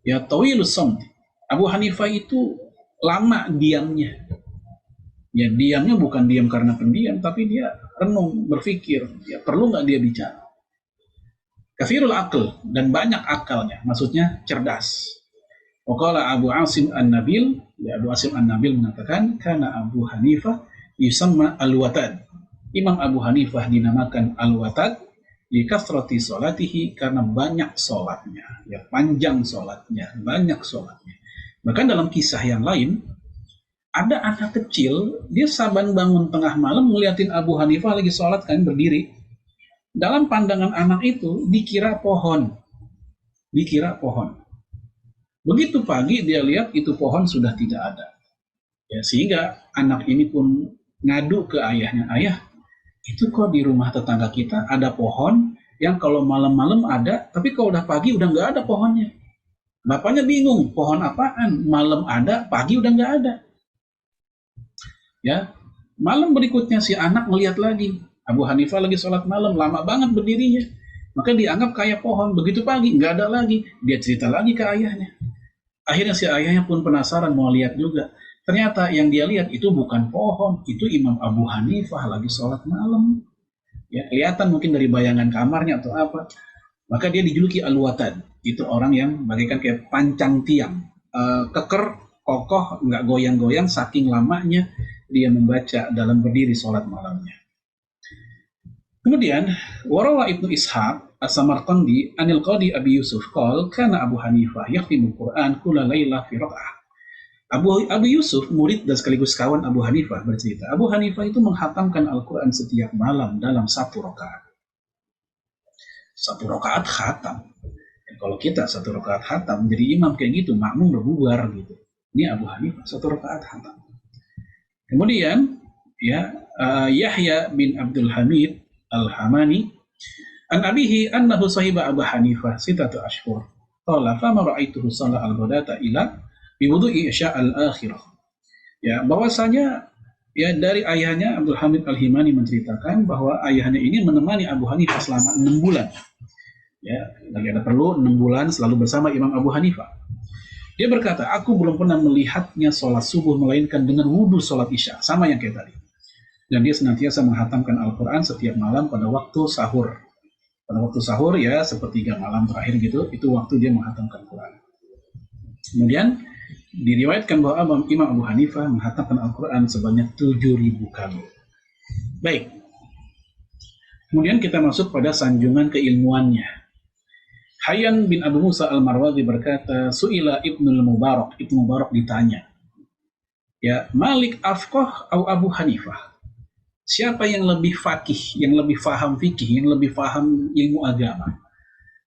ya tawilus samt. Abu Hanifah itu lama diamnya. Ya, diamnya bukan diam karena pendiam, tapi dia renung, berpikir, ya perlu nggak dia bicara. Kathirul aql, dan banyak akalnya, maksudnya cerdas. Waqala Abu Asim An-Nabil, ya Abu Asim An-Nabil mengatakan, karena Abu Hanifah yusamma al-watad. Imam Abu Hanifah dinamakan al-watad li kathrati sholatihi, karena banyak sholatnya, ya panjang sholatnya, banyak sholatnya. Bahkan dalam kisah yang lain, ada anak kecil, dia saban bangun tengah malam ngeliatin Abu Hanifah lagi sholat kan berdiri. Dalam pandangan anak itu dikira pohon. Begitu pagi dia lihat itu pohon sudah tidak ada. Ya, sehingga anak ini pun ngadu ke ayahnya, ayah, itu kok di rumah tetangga kita ada pohon yang kalau malam-malam ada, tapi kalau udah pagi udah nggak ada pohonnya. Bapaknya bingung, pohon apaan? Malam ada, pagi udah nggak ada. Ya, malam berikutnya si anak melihat lagi, Abu Hanifah lagi sholat malam, lama banget berdirinya. Maka dianggap kayak pohon. Begitu pagi, nggak ada lagi. Dia cerita lagi ke ayahnya. Akhirnya si ayahnya pun penasaran mau lihat juga. Ternyata yang dia lihat itu bukan pohon, itu Imam Abu Hanifah lagi sholat malam. Ya, kelihatan mungkin dari bayangan kamarnya atau apa. Maka dia dijuluki al-watad. Itu orang yang bagaikan kayak pancang tiang, keker, kokoh, nggak goyang-goyang, saking lamanya dia membaca dalam berdiri sholat malamnya. Kemudian warawa Ibnu Ishaq As-Samarqandi anil Qadi Abi Yusuf qol kana Abu Hanifah yakhtimul Quran kulla lailah fi raq'ah. Abu Yusuf, murid dan sekaligus kawan Abu Hanifah, bercerita, Abu Hanifah itu menghatamkan Al-Quran setiap malam dalam 1 rakaat. 1 rakaat khatam. Kalau kita 1 rakaat khatam, jadi imam kayak gitu, makmum berbubar gitu. Ini Abu Hanifah 1 rakaat khatam. Kemudian ya Yahya bin Abdul Hamid Al-Hamani an abihi annahu sahiba Abu Hanifah 6 ashhur. Qala fama ra'aituhu shalla al-ghadata ila bi wudu'i isya al-akhirah. Ya, bahwasanya ya dari ayahnya Abdul Hamid Al-Himani menceritakan bahwa ayahnya ini menemani Abu Hanifah selama 6 bulan. Ya, lagi ada perlu 6 bulan selalu bersama Imam Abu Hanifah. Dia berkata, aku belum pernah melihatnya sholat subuh melainkan dengan wudhu sholat isya, sama yang kayak tadi. Dan dia senantiasa menghatamkan Al-Quran setiap malam pada waktu sahur. Pada waktu sahur ya, sepertiga malam terakhir gitu, itu waktu dia menghatamkan Quran. Kemudian diriwayatkan bahwa Imam Abu Hanifah menghatamkan Al-Quran sebanyak 7.000 kali. Baik. Kemudian kita masuk pada sanjungan keilmuannya. Hayyan bin Abu Musa Al-Marwazi berkata, Su'ila Ibnul Mubarak, Ibnu Mubarak ditanya, ya Malik afqah atau Abu Hanifah? Siapa yang lebih faqih, yang lebih faham fikih, yang lebih faham ilmu agama?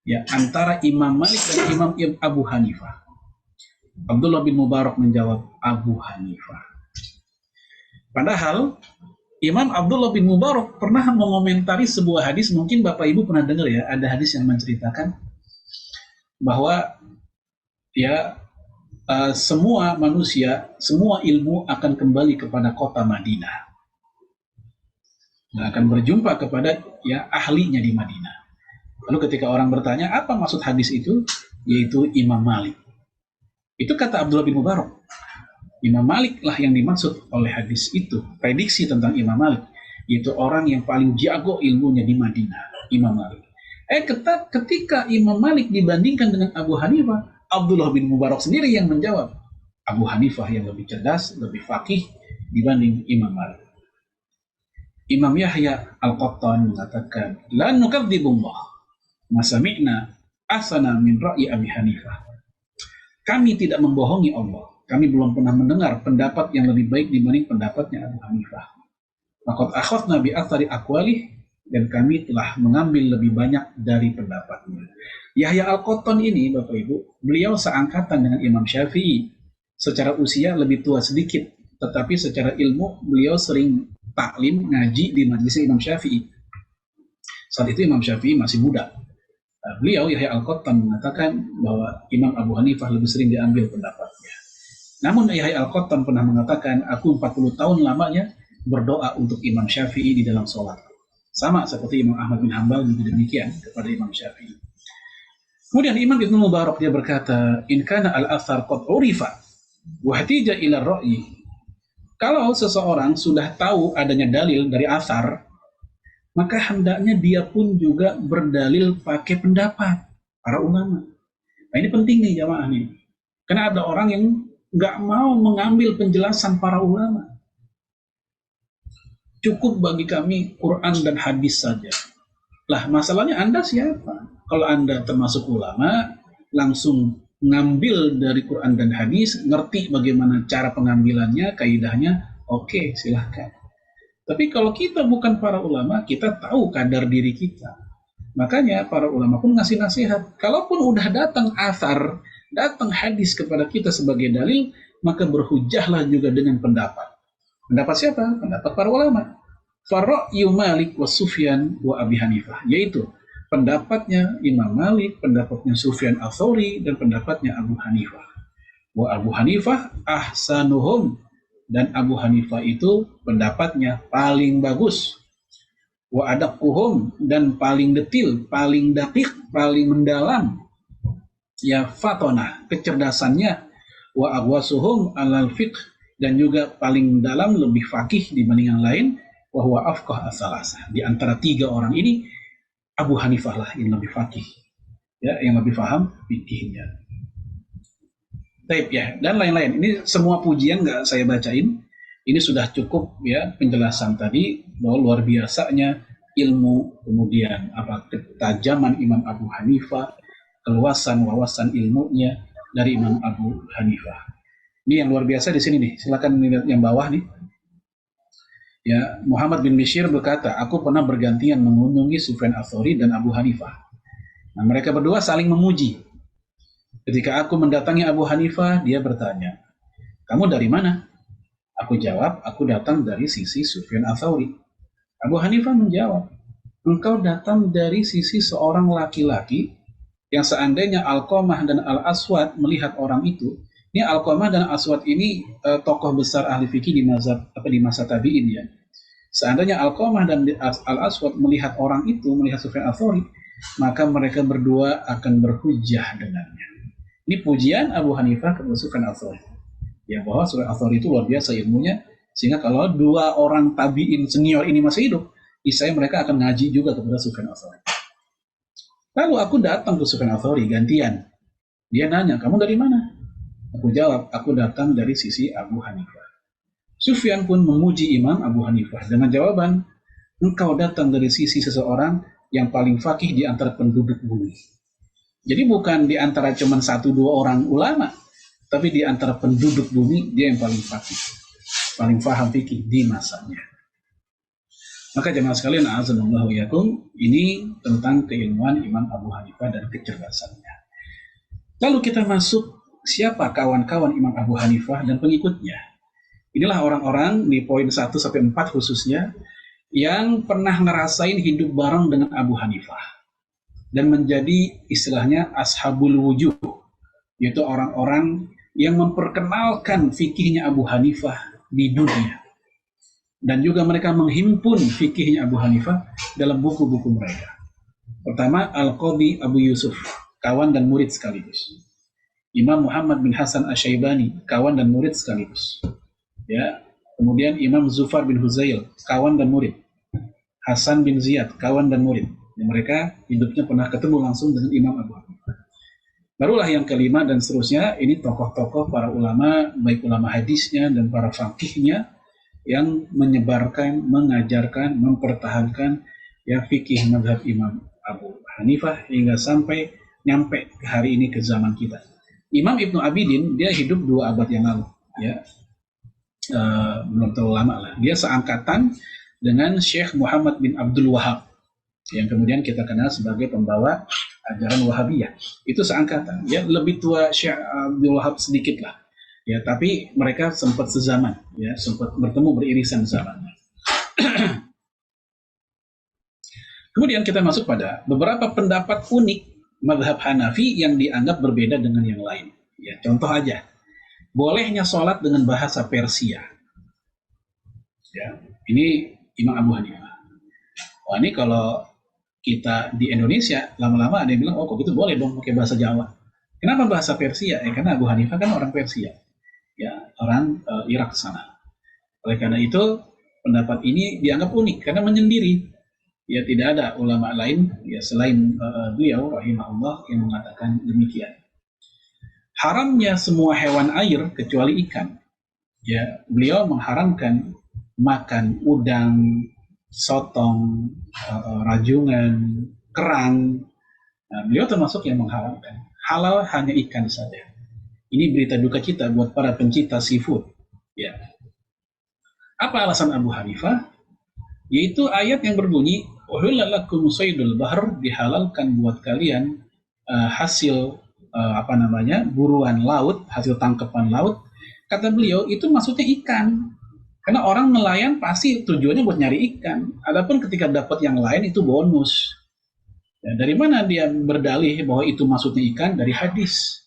Ya, antara Imam Malik dan Imam Abu Hanifah. Abdullah bin Mubarak menjawab Abu Hanifah. Padahal Imam Abdullah bin Mubarak pernah mengomentari sebuah hadis, mungkin Bapak Ibu pernah dengar ya, ada hadis yang menceritakan bahwa ya semua manusia, semua ilmu akan kembali kepada kota Madinah. Dan akan berjumpa kepada ya ahlinya di Madinah. Lalu ketika orang bertanya, apa maksud hadis itu? Yaitu Imam Malik. Itu kata Abdullah bin Mubarak. Imam Malik lah yang dimaksud oleh hadis itu. Prediksi tentang Imam Malik. Yaitu orang yang paling jago ilmunya di Madinah. Imam Malik. Ketika Imam Malik dibandingkan dengan Abu Hanifah, Abdullah bin Mubarak sendiri yang menjawab. Abu Hanifah yang lebih cerdas, lebih faqih dibanding Imam Malik. Imam Yahya Al-Qattan mengatakan, La nukadzibullah, masami'na asana min ra'yi Abi Hanifah. Kami tidak membohongi Allah. Kami belum pernah mendengar pendapat yang lebih baik dibanding pendapatnya Abu Hanifah. Maqad akhadna bi athari aqwalih, dan kami telah mengambil lebih banyak dari pendapatnya. Yahya Al-Qattan ini, Bapak Ibu, beliau seangkatan dengan Imam Syafi'i. Secara usia lebih tua sedikit, tetapi secara ilmu beliau sering taklim, ngaji di majelis Imam Syafi'i. Saat itu Imam Syafi'i masih muda. Beliau, Yahya Al-Qattan, mengatakan bahwa Imam Abu Hanifah lebih sering diambil pendapatnya. Namun Yahya Al-Qattan pernah mengatakan, aku 40 tahun lamanya berdoa untuk Imam Syafi'i di dalam sholat. Sama seperti Imam Ahmad bin Hanbal juga demikian kepada Imam Syafi'i. Kemudian Imam Ibnu Mubarak dia berkata, in kana al-athar qad urifa wa hatija ila ra'yi. Kalau seseorang sudah tahu adanya dalil dari asar, maka hendaknya dia pun juga berdalil pakai pendapat para ulama. Nah ini penting nih jamaah nih. Karena ada orang yang nggak mau mengambil penjelasan para ulama. Cukup bagi kami Quran dan hadis saja. Lah masalahnya Anda siapa? Kalau Anda termasuk ulama, langsung ngambil dari Quran dan hadis, ngerti bagaimana cara pengambilannya, kaidahnya, oke, silahkan. Tapi kalau kita bukan para ulama, kita tahu kadar diri kita. Makanya para ulama pun ngasih nasihat. Kalaupun udah datang athar, datang hadis kepada kita sebagai dalil, maka berhujahlah juga dengan pendapat. Pendapat siapa? Pendapat para ulama. Farra'yu Malik wa Sufyan wa Abi Hanifah. Yaitu pendapatnya Imam Malik, pendapatnya Sufyan Ats-Tsauri, dan pendapatnya Abu Hanifah. Wa Abu Hanifah ahsanuhum, dan Abu Hanifah itu pendapatnya paling bagus. Wa adaquhum, dan paling detil, paling dakik, paling mendalam. Ya fatonah, kecerdasannya. Wa aghwasuhum alal fiqh, dan juga paling dalam, lebih faqih dibanding yang lain. Wa huwa afqah as-salasah. Di antara tiga orang ini, Abu Hanifah lah yang lebih faqih, ya, yang lebih paham fikihnya. Taib ya, dan lain-lain. Ini semua pujian nggak saya bacain. Ini sudah cukup ya penjelasan tadi bahwa luar biasanya ilmu, kemudian apa ketajaman Imam Abu Hanifah, keluasan wawasan ilmunya dari Imam Abu Hanifah. Ini yang luar biasa di sini nih. Silakan lihat yang bawah nih. Ya, Muhammad bin Bishr berkata, aku pernah bergantian mengunjungi Sufyan Ats-Tsauri dan Abu Hanifah. Nah, mereka berdua saling memuji. Ketika aku mendatangi Abu Hanifah, dia bertanya, kamu dari mana? Aku jawab, aku datang dari sisi Sufyan Ats-Tsauri. Abu Hanifah menjawab, engkau datang dari sisi seorang laki-laki yang seandainya Alqamah dan Al-Aswad melihat orang itu. Ini Alqamah dan Aswad ini tokoh besar ahli fikih di masa tabi'in ya. Seandainya Alqamah dan Al-Aswad melihat orang itu, melihat Sufyan Ats-Tsauri, maka mereka berdua akan berhujjah dengannya. Ini pujian Abu Hanifah kepada Sufyan Ats-Tsauri. Ya, bahwa Sufyan Ats-Tsauri itu luar biasa ilmunya, sehingga kalau dua orang tabi'in senior ini masih hidup, niscaya mereka akan ngaji juga kepada Sufyan Ats-Tsauri. Lalu aku datang ke Sufyan Ats-Tsauri gantian. Dia nanya, kamu dari mana? Aku jawab, aku datang dari sisi Abu Hanifah. Sufyan pun memuji Imam Abu Hanifah dengan jawaban, engkau datang dari sisi seseorang yang paling faqih di antara penduduk bumi. Jadi bukan di antara cuma 1-2 orang ulama, tapi di antara penduduk bumi dia yang paling faqih, paling paham fikih di masanya. Maka jemaah sekalian, a'azanallahu yakum, ini tentang keilmuan Imam Abu Hanifah dan kecerdasannya. Lalu kita masuk siapa kawan-kawan Imam Abu Hanifah dan pengikutnya. Inilah orang-orang di poin 1 sampai 4 khususnya yang pernah ngerasain hidup bareng dengan Abu Hanifah dan menjadi istilahnya ashabul wujuh, yaitu orang-orang yang memperkenalkan fikihnya Abu Hanifah di dunia. Dan juga mereka menghimpun fikihnya Abu Hanifah dalam buku-buku mereka. Pertama, Al-Qadhi Abu Yusuf, kawan dan murid sekaligus. Imam Muhammad bin Hasan Asy-Syaibani, kawan dan murid sekaligus. Ya, kemudian Imam Zufar bin Huzail, kawan dan murid. Hasan bin Ziyad, kawan dan murid. Dan mereka hidupnya pernah ketemu langsung dengan Imam Abu Hanifah. Barulah yang kelima dan seterusnya, ini tokoh-tokoh para ulama, baik ulama hadisnya dan para faqihnya, yang menyebarkan, mengajarkan, mempertahankan ya fikih mazhab Imam Abu Hanifah hingga sampai nyampe ke hari ini ke zaman kita. Imam Ibnu Abidin dia hidup 2 abad yang lalu, ya belum terlalu lama lah. Dia seangkatan dengan Syekh Muhammad bin Abdul Wahab yang kemudian kita kenal sebagai pembawa ajaran Wahabiyah. Itu seangkatan, ya lebih tua Syekh Abdul Wahab sedikit lah. Ya, tapi mereka sempat sezaman, ya, sempat bertemu beririsan zamannya. Kemudian kita masuk pada beberapa pendapat unik mazhab Hanafi yang dianggap berbeda dengan yang lain. Ya, contoh aja, bolehnya sholat dengan bahasa Persia. Ya, ini Imam Abu Hanifah. Wah, ini kalau kita di Indonesia lama-lama ada yang bilang, oh kok gitu boleh dong pakai bahasa Jawa. Kenapa bahasa Persia? Karena Abu Hanifah kan orang Persia. Ya, orang Irak sana. Oleh karena itu pendapat ini dianggap unik karena menyendiri. Ya, tidak ada ulama lain ya selain beliau rahimahullah yang mengatakan demikian. Haramnya semua hewan air kecuali ikan. Ya, beliau mengharamkan makan udang, sotong, rajungan, kerang. Nah, beliau termasuk yang mengharamkan. Halal hanya ikan saja. Ini berita duka cita buat para pencinta seafood. Ya. Apa alasan Abu Hanifah? Yaitu ayat yang berbunyi, "Uhilla lakum saydul bahr", dihalalkan buat kalian hasil buruan laut, hasil tangkapan laut. Kata beliau itu maksudnya ikan. Karena orang nelayan pasti tujuannya buat nyari ikan. Adapun ketika dapat yang lain itu bonus. Ya, dari mana dia berdalih bahwa itu maksudnya ikan? Dari hadis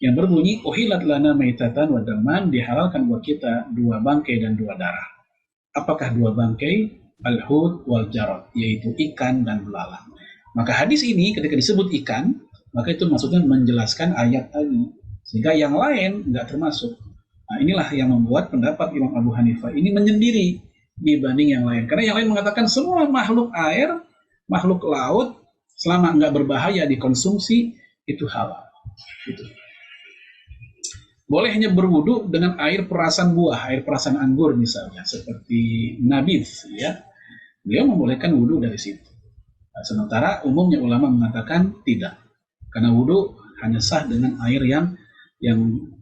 yang berbunyi, "Uhillat lana maitatan wa daman", dihalalkan buat kita 2 bangkai dan 2 darah. Apakah 2 bangkai? Al-hud wal jarad, yaitu ikan dan belalang. Maka hadis ini ketika disebut ikan, maka itu maksudnya menjelaskan ayat tadi. Sehingga yang lain nggak termasuk. Nah, inilah yang membuat pendapat Imam Abu Hanifah ini menyendiri dibanding yang lain. Karena yang lain mengatakan semua makhluk air, makhluk laut, selama nggak berbahaya dikonsumsi, itu halal. Gitu. Bolehnya berwudu dengan air perasan buah, air perasan anggur misalnya, seperti nabidh, ya. Beliau membolehkan wudu dari situ. Nah, sementara umumnya ulama mengatakan tidak, karena wudu hanya sah dengan air yang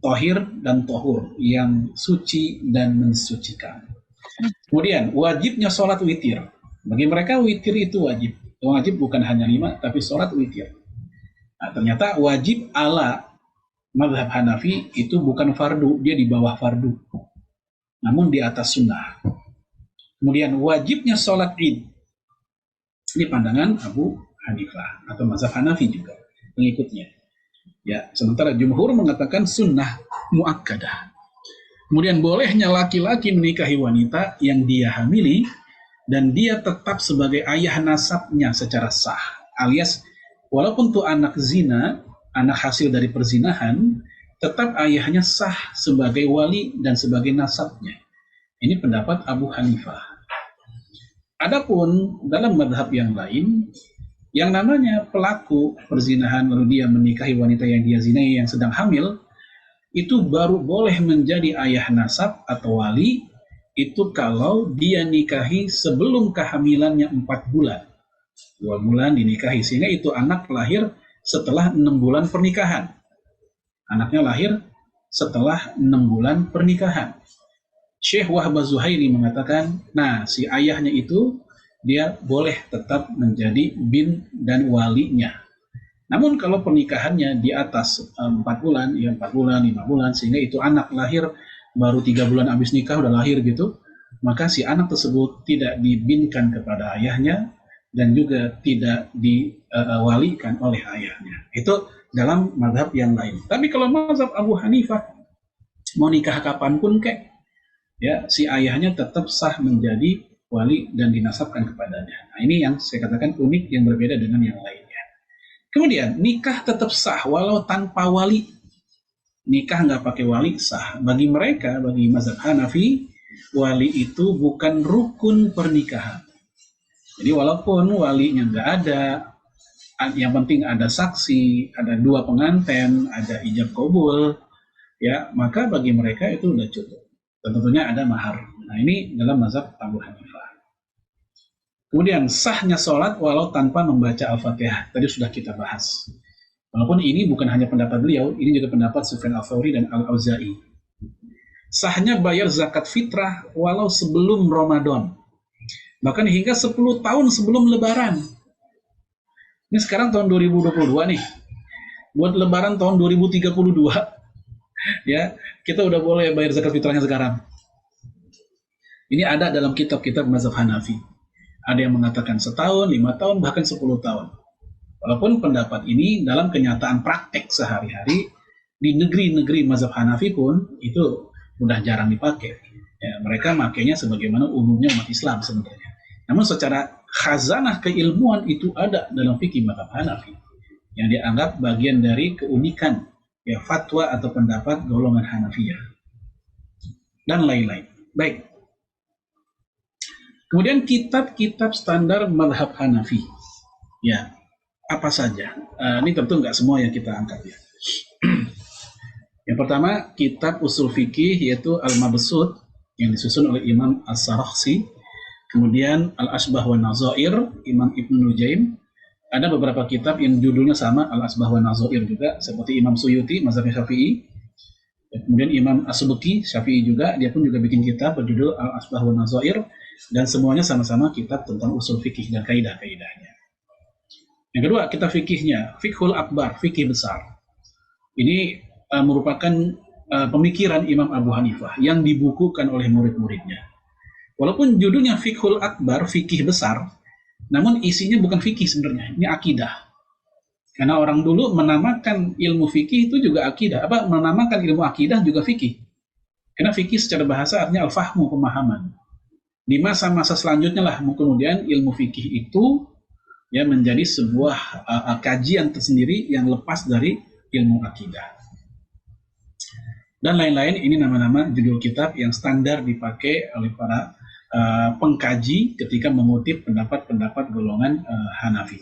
tohir dan tohur, yang suci dan mensucikan. Kemudian wajibnya sholat witir. Bagi mereka witir itu wajib. Wajib bukan hanya 5, tapi sholat witir. Nah, ternyata wajib ala mazhab Hanafi itu bukan fardu, dia di bawah fardu, namun di atas sunnah. Kemudian wajibnya sholat id, ini pandangan Abu Hanifah atau mazhab Hanafi juga pengikutnya. Ya, sementara jumhur mengatakan sunnah muakkadah. Kemudian bolehnya laki-laki menikahi wanita yang dia hamili dan dia tetap sebagai ayah nasabnya secara sah, alias walaupun tuh anak zina, anak hasil dari perzinahan, tetap ayahnya sah sebagai wali dan sebagai nasabnya. Ini pendapat Abu Hanifah. Adapun dalam mazhab yang lain, yang namanya pelaku perzinahan lalu dia menikahi wanita yang dia zinai yang sedang hamil, itu baru boleh menjadi ayah nasab atau wali itu kalau dia nikahi sebelum kehamilannya 4 bulan. 2 bulan dinikahi, sehingga itu anak lahir setelah 6 bulan pernikahan. Anaknya lahir setelah 6 bulan pernikahan. Syekh Wahbah Zuhairi mengatakan, nah si ayahnya itu dia boleh tetap menjadi bin dan walinya. Namun kalau pernikahannya di atas 4 bulan, ya 4 bulan, 5 bulan, sehingga itu anak lahir baru 3 bulan habis nikah udah lahir gitu, maka si anak tersebut tidak dibinkan kepada ayahnya dan juga tidak diwalikan oleh ayahnya. Itu dalam mazhab yang lain. Tapi kalau mazhab Abu Hanifah, mau nikah kapanpun kek, ya si ayahnya tetap sah menjadi wali dan dinasabkan kepadanya. Nah, ini yang saya katakan unik yang berbeda dengan yang lainnya. Kemudian nikah tetap sah walau tanpa wali. Nikah nggak pakai wali sah. Bagi mereka, bagi mazhab Hanafi, wali itu bukan rukun pernikahan. Jadi walaupun walinya nggak ada, yang penting ada saksi, ada 2 pengantin, ada ijab kabul, ya maka bagi mereka itu udah cukup. Dan tentunya ada mahar. Nah ini dalam mazhab Abu Hanifah. Kemudian sahnya sholat walau tanpa membaca Al-Fatihah. Tadi sudah kita bahas. Walaupun ini bukan hanya pendapat beliau, ini juga pendapat Sufyan Ats-Tsauri dan Al-Auza'i. Sahnya bayar zakat fitrah walau sebelum Ramadan. Bahkan hingga 10 tahun sebelum Lebaran. Ini sekarang tahun 2022 nih. Buat Lebaran tahun 2032, ya kita udah boleh bayar zakat fitrahnya sekarang. Ini ada dalam kitab-kitab mazhab Hanafi. Ada yang mengatakan setahun, 5 tahun, bahkan 10 tahun. Walaupun pendapat ini dalam kenyataan praktek sehari-hari di negeri-negeri mazhab Hanafi pun itu udah jarang dipakai. Ya, mereka makainya sebagaimana umumnya umat Islam sebenarnya. Namun secara khazanah keilmuan itu ada dalam fikih mazhab Hanafi yang dianggap bagian dari keunikan ya fatwa atau pendapat golongan Hanafiyah dan lain-lain. Baik. Kemudian kitab-kitab standar mazhab Hanafi. Ya, apa saja? Ini tentu nggak semua yang kita angkat ya. Yang pertama, kitab usul fikih yaitu Al-Mabsut yang disusun oleh Imam As-Sarakhsi. Kemudian Al-Asbah wa Nazair, Imam Ibnu Nujaim. Ada beberapa kitab yang judulnya sama, Al-Asbah wa Nazair juga, seperti Imam Suyuti, mazhab Syafi'i. Kemudian Imam As-Subki, Syafi'i juga, dia pun juga bikin kitab berjudul Al-Asbah wa Nazair. Dan semuanya sama-sama kitab tentang usul fikih dan kaidah-kaidahnya. Yang kedua, kitab fikihnya, Fiqhul Akbar, fikih besar. Ini merupakan pemikiran Imam Abu Hanifah yang dibukukan oleh murid-muridnya. Walaupun judulnya Fiqhul Akbar, fikih besar, namun isinya bukan fikih sebenarnya, ini akidah. Karena orang dulu menamakan ilmu fikih itu juga akidah. Menamakan ilmu akidah juga fikih. Karena fikih secara bahasa artinya al-fahmu, pemahaman. Di masa-masa selanjutnya lah kemudian ilmu fikih itu ya menjadi sebuah kajian tersendiri yang lepas dari ilmu akidah. Dan lain-lain, ini nama-nama judul kitab yang standar dipakai oleh para pengkaji ketika mengutip pendapat-pendapat golongan Hanafi.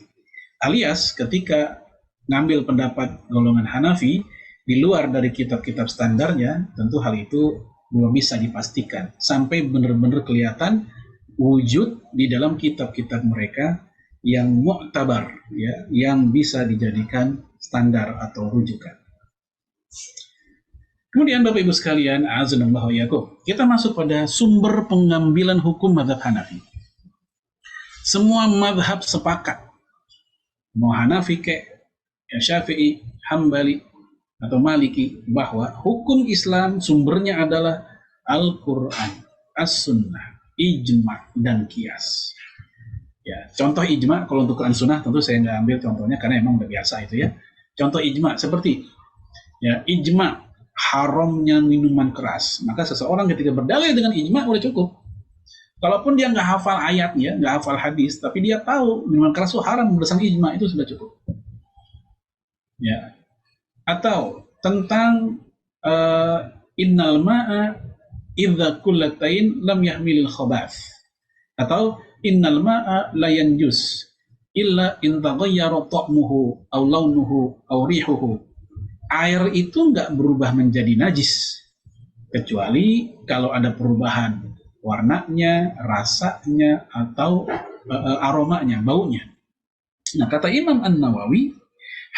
Alias ketika ngambil pendapat golongan Hanafi di luar dari kitab-kitab standarnya, tentu hal itu belum bisa dipastikan sampai benar-benar kelihatan wujud di dalam kitab-kitab mereka yang mu'tabar, ya, yang bisa dijadikan standar atau rujukan. Kemudian Bapak Ibu sekalian, azanallahu iyyakum, kita masuk pada sumber pengambilan hukum mazhab Hanafi. Semua mazhab sepakat, mau Hanafi kek, ya Syafi'i, Hambali, atau Maliki, bahwa hukum Islam sumbernya adalah Al-Quran, As-Sunnah, Ijma, dan Qiyas. Ya, contoh ijma, kalau untuk Quran Sunnah tentu saya nggak ambil contohnya karena emang udah biasa itu ya. Contoh ijma seperti ya ijma haramnya minuman keras, maka seseorang ketika berdalil dengan ijma udah cukup. Kalaupun dia nggak hafal ayatnya, nggak hafal hadis, tapi dia tahu minuman keras itu haram berdasarkan ijma, itu sudah cukup. Ya. Atau tentang innal ma'a idza kullatain lam yahmilil khabath. Atau innal ma'a la yanjus illa in taghayyara ta'muhu aw launuhu aw rihuhu. Air itu enggak berubah menjadi najis kecuali kalau ada perubahan warnanya, rasanya, atau aromanya, baunya. Nah, kata Imam An-Nawawi,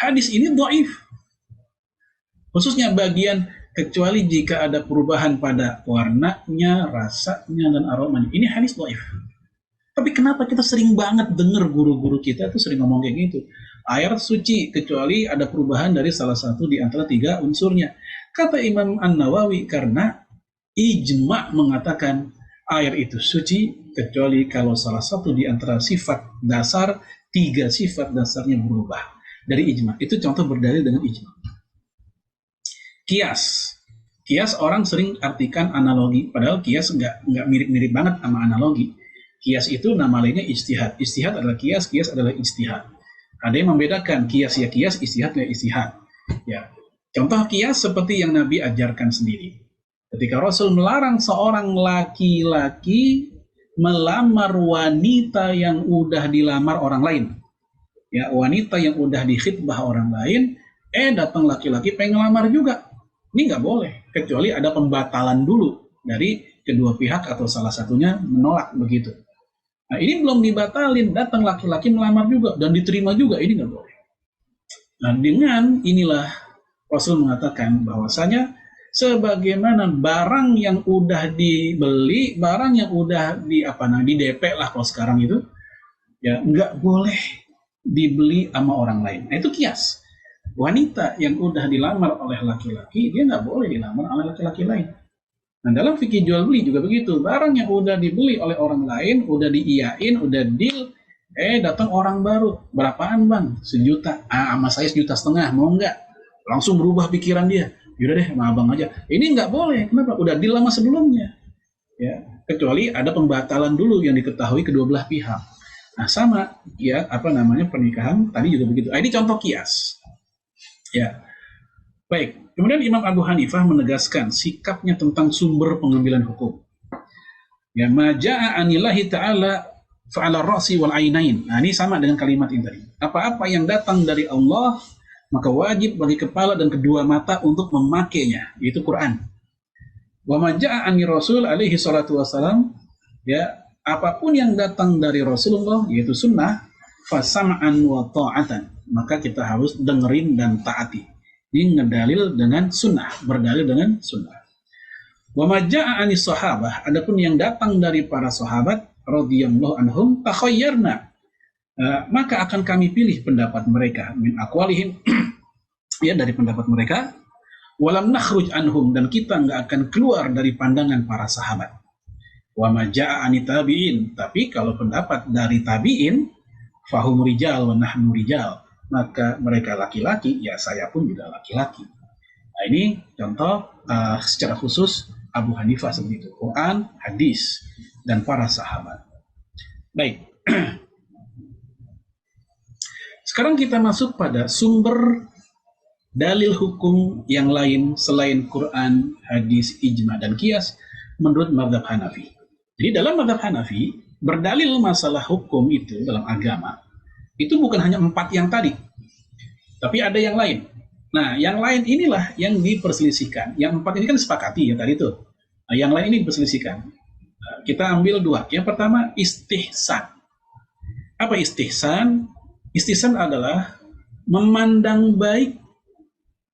hadis ini dhaif. Khususnya bagian kecuali jika ada perubahan pada warnanya, rasanya, dan aromanya. Ini hadis dhaif. Tapi kenapa kita sering banget dengar guru-guru kita tuh sering ngomong kayak gitu? Air suci kecuali ada perubahan dari salah satu di antara 3 unsurnya. Kata Imam An-Nawawi, karena ijma mengatakan air itu suci kecuali kalau salah satu di antara sifat dasar, 3 sifat dasarnya berubah dari ijma. Itu contoh berdalil dengan ijma. Kias orang sering artikan analogi, padahal kias nggak mirip-mirip banget sama analogi. Kias itu nama lainnya ijtihad. Ijtihad adalah kias adalah ijtihad. Ada yang membedakan kias ya kias, ijtihad ya ijtihad. Ya. Contoh kias seperti yang Nabi ajarkan sendiri. Ketika Rasul melarang seorang laki-laki melamar wanita yang udah dilamar orang lain. Ya, wanita yang udah dikhitbah orang lain, datang laki-laki pengen ngelamar juga. Ini nggak boleh, kecuali ada pembatalan dulu dari kedua pihak atau salah satunya menolak begitu. Nah, ini belum dibatalin, datang laki-laki melamar juga dan diterima juga, ini nggak boleh. Nah, dengan inilah Rasul mengatakan bahwasanya sebagaimana barang yang udah dibeli, barang yang udah di DP lah kalau sekarang itu, ya nggak boleh dibeli sama orang lain. Nah, itu kias. Wanita yang udah dilamar oleh laki-laki, dia nggak boleh dilamar oleh laki-laki lain. Nah, dalam fikih jual beli juga begitu. Barang yang udah dibeli oleh orang lain, udah diiyain, udah deal, datang orang baru. Berapaan bang? 1 juta. Sama saya 1,5 juta, mau nggak? Langsung berubah pikiran dia. Yaudah deh, sama abang aja. Ini nggak boleh. Kenapa? Udah deal lama sebelumnya. Ya, kecuali ada pembatalan dulu yang diketahui kedua belah pihak. Nah, sama ya pernikahan tadi juga begitu. Ini contoh kias. Ya. Baik. Kemudian Imam Abu Hanifah menegaskan sikapnya tentang sumber pengambilan hukum. Ya, maja'a anillahi ta'ala fa'ala ra'si wal ainain. Nah, ini sama dengan kalimat ini tadi. Apa-apa yang datang dari Allah, maka wajib bagi kepala dan kedua mata untuk memakainya, yaitu Quran. Wa maja'a ani Rasul alaihi salatu wassalam, ya, apapun yang datang dari Rasulullah, yaitu sunnah, fasam'an wa ta'atan, maka kita harus dengerin dan taati. Ini ngedalil dengan sunnah, berdalil dengan sunnah. Wa maja'a anis sahabah, adapun yang datang dari para sahabat radhiyallahu anhum takhayyarna, maka akan kami pilih pendapat mereka min aqwalihim, ya, dari pendapat mereka, walam nakhruj anhum, dan kita nggak akan keluar dari pandangan para sahabat. Wa maja'a anit tabi'in, tapi kalau pendapat dari tabi'in, fahum rijal wa nahnu rijal, maka mereka laki-laki, ya saya pun juga laki-laki. Nah, ini contoh secara khusus Abu Hanifah seperti itu. Quran, hadis, dan para sahabat. Baik. Sekarang kita masuk pada sumber dalil hukum yang lain selain Quran, hadis, ijma, dan qiyas menurut mazhab Hanafi. Jadi dalam mazhab Hanafi, berdalil masalah hukum itu dalam agama, itu bukan hanya 4 yang tadi, tapi ada yang lain. Nah, yang lain inilah yang diperselisihkan. Yang 4 ini kan disepakati ya tadi itu. Nah, yang lain ini diperselisihkan. Kita ambil 2. Yang pertama, istihsan. Apa istihsan? Istihsan adalah memandang baik,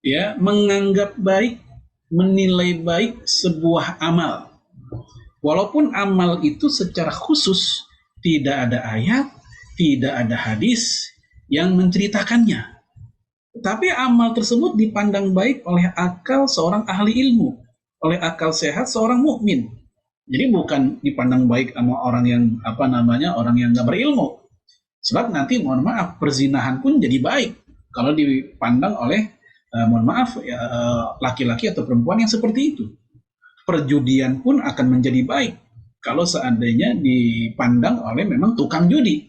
ya, menganggap baik, menilai baik sebuah amal. Walaupun amal itu secara khusus tidak ada ayat, tidak ada hadis yang menceritakannya. Tapi amal tersebut dipandang baik oleh akal seorang ahli ilmu, oleh akal sehat seorang mukmin. Jadi bukan dipandang baik sama orang yang orang yang nggak berilmu. Sebab nanti mohon maaf perzinahan pun jadi baik kalau dipandang oleh laki-laki atau perempuan yang seperti itu. Perjudian pun akan menjadi baik kalau seandainya dipandang oleh memang tukang judi.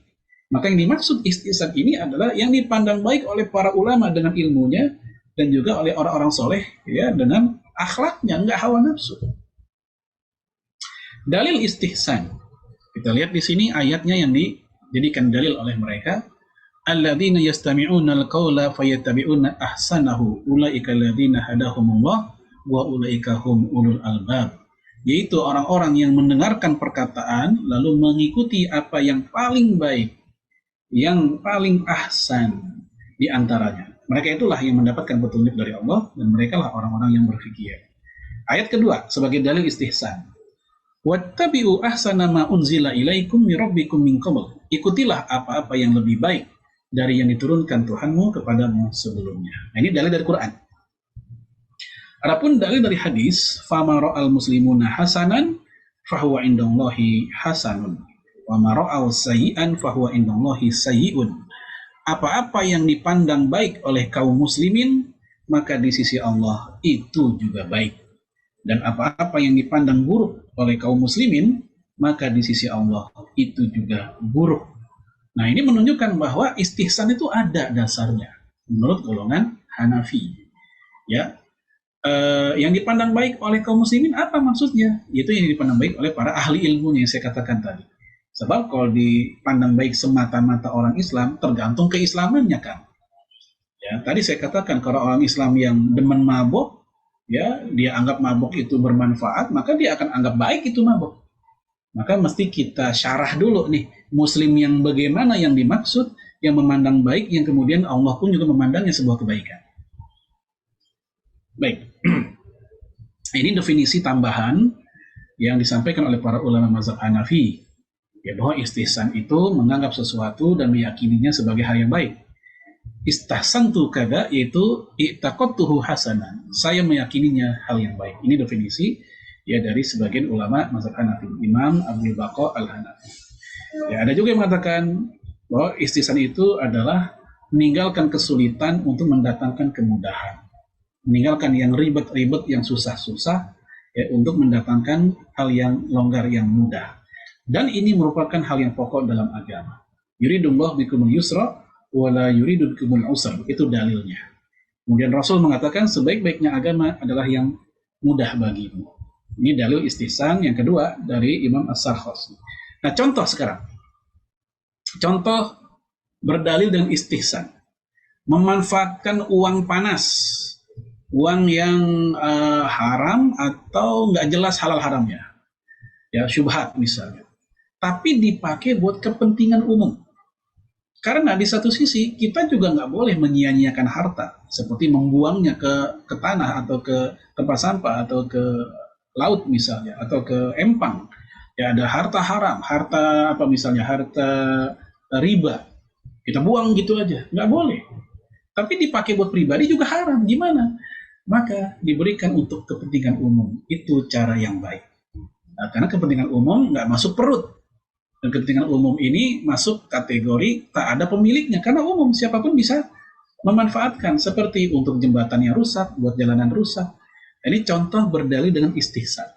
Maka yang dimaksud istihsan ini adalah yang dipandang baik oleh para ulama dengan ilmunya dan juga oleh orang-orang soleh, ya, dengan akhlaknya, nggak hawa nafsu. Dalil istihsan, kita lihat di sini ayatnya yang dijadikan dalil oleh mereka. Alladzina yastami'una al-qawla fayattabi'una ahsanahu ulaika alladzina hadahumullah wa ulaika hum ulul albab. Yaitu orang-orang yang mendengarkan perkataan lalu mengikuti apa yang paling baik, yang paling ahsan di antaranya. Mereka itulah yang mendapatkan petunjuk dari Allah dan mereka lah orang-orang yang berfikir. Ayat kedua sebagai dalil istihsan. Wattabi'u ahsana ma unzila ilaikum min rabbikum min qabl. Ikutilah apa-apa yang lebih baik dari yang diturunkan Tuhanmu kepadamu sebelumnya. Nah, ini dalil dari Quran. Adapun dalil dari hadis, fama ra'al muslimuna hasanan fahuwa indallahi hasanun wa ma ra'aw sayyi'an fahuwa indallahi sayyi'un. Apa-apa yang dipandang baik oleh kaum muslimin, maka di sisi Allah itu juga baik. Dan apa-apa yang dipandang buruk oleh kaum muslimin, maka di sisi Allah itu juga buruk. Nah, ini menunjukkan bahwa istihsan itu ada dasarnya menurut golongan Hanafi. Ya, yang dipandang baik oleh kaum muslimin apa maksudnya? Itu yang dipandang baik oleh para ahli ilmunya yang saya katakan tadi. Sebab kalau dipandang baik semata-mata orang Islam, tergantung keislamannya kan. Ya, tadi saya katakan kalau orang Islam yang demen mabuk, ya dia anggap mabuk itu bermanfaat, maka dia akan anggap baik itu mabuk. Maka mesti kita syarah dulu nih, muslim yang bagaimana yang dimaksud, yang memandang baik, yang kemudian Allah pun juga memandangnya sebuah kebaikan. Baik, ini definisi tambahan yang disampaikan oleh para ulama mazhab Hanafi, ya bahwa istihsan itu menganggap sesuatu dan meyakininya sebagai hal yang baik. Istahsantu kada, yaitu i'taqadtuhu hasanan, saya meyakininya hal yang baik. Ini definisi ya dari sebagian ulama mazhab Hanafi, Imam Abdul Baqa Al-Hanafi. Ya, ada juga yang mengatakan bahwa istihsan itu adalah meninggalkan kesulitan untuk mendatangkan kemudahan. Meninggalkan yang ribet-ribet, yang susah-susah, ya, untuk mendatangkan hal yang longgar, yang mudah. Dan ini merupakan hal yang pokok dalam agama. Yuridullah bikumul yusra wala yuridu bikumul usra. Itu dalilnya. Kemudian Rasul mengatakan sebaik-baiknya agama adalah yang mudah bagimu. Ini dalil istihsan yang kedua dari Imam As-Sarkhasi. Nah, contoh sekarang. Contoh berdalil dengan istihsan. Memanfaatkan uang panas. Uang yang haram atau nggak jelas halal haramnya, ya syubhat misalnya, tapi dipakai buat kepentingan umum. Karena di satu sisi kita juga nggak boleh menyia-nyiakan harta, seperti membuangnya ke tanah atau ke tempat sampah atau ke laut misalnya, atau ke empang. Ya ada harta haram, harta apa misalnya, harta riba, kita buang gitu aja, nggak boleh. Tapi dipakai buat pribadi juga haram, gimana? Maka diberikan untuk kepentingan umum. Itu cara yang baik. Nah, karena kepentingan umum nggak masuk perut. Dan kepentingan umum ini masuk kategori tak ada pemiliknya. Karena umum, siapapun bisa memanfaatkan. Seperti untuk jembatan yang rusak, buat jalanan rusak. Ini contoh berdalil dengan istihsan.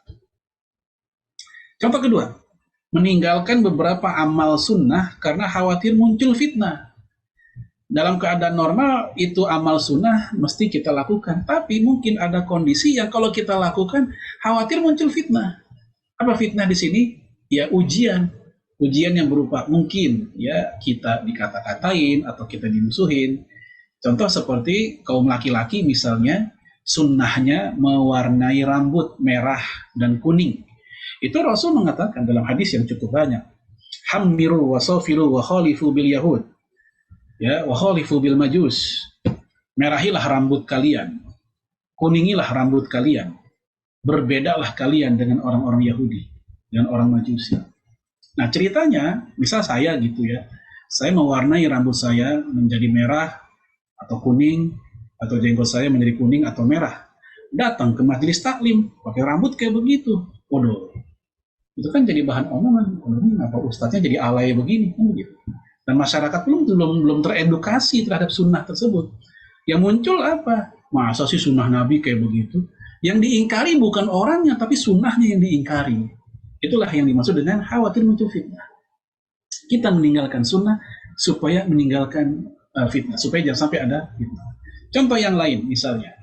Contoh kedua, meninggalkan beberapa amal sunnah karena khawatir muncul fitnah. Dalam keadaan normal, itu amal sunnah mesti kita lakukan. Tapi mungkin ada kondisi yang kalau kita lakukan, khawatir muncul fitnah. Apa fitnah di sini? Ya ujian. Ujian yang berupa mungkin ya kita dikata-katain atau kita dimusuhin. Contoh seperti kaum laki-laki misalnya, sunnahnya mewarnai rambut merah dan kuning. Itu Rasul mengatakan dalam hadis yang cukup banyak. Hammiru wa safiru wa khalifu bil yahud. Ya, wa khalifu bil majus. Merahilah rambut kalian, kuningilah rambut kalian. Berbedalah kalian dengan orang-orang Yahudi, dengan orang Majusi. Nah, ceritanya, misal saya gitu ya. Saya mewarnai rambut saya menjadi merah atau kuning, atau jenggot saya menjadi kuning atau merah. Datang ke majelis taklim pakai rambut kayak begitu. Waduh. Itu kan jadi bahan omongan. Kenapa ustadznya jadi alay begini? Gitu. Dan masyarakat belum teredukasi terhadap sunnah tersebut. Yang muncul apa? Masa sih sunnah Nabi kayak begitu? Yang diingkari bukan orangnya, tapi sunnahnya yang diingkari. Itulah yang dimaksud dengan khawatir muncul fitnah. Kita meninggalkan sunnah supaya meninggalkan fitnah, supaya jangan sampai ada fitnah. Contoh yang lain misalnya,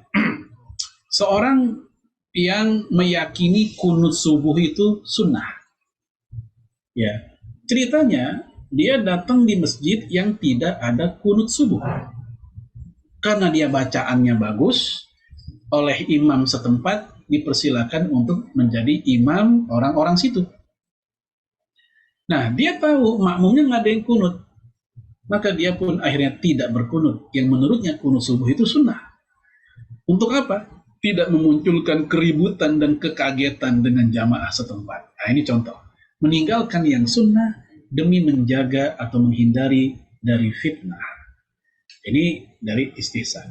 seorang yang meyakini kunut subuh itu sunnah. Ya, ceritanya dia datang di masjid yang tidak ada kunut subuh. Karena dia bacaannya bagus, oleh imam setempat dipersilakan untuk menjadi imam orang-orang situ. Nah, dia tahu makmumnya nggak ada yang kunut. Maka dia pun akhirnya tidak berkunut. Yang menurutnya kunut subuh itu sunnah. Untuk apa? tidak memunculkan keributan dan kekagetan dengan jamaah setempat. Nah, ini contoh. Meninggalkan yang sunnah demi menjaga atau menghindari dari fitnah. Ini dari istihsan.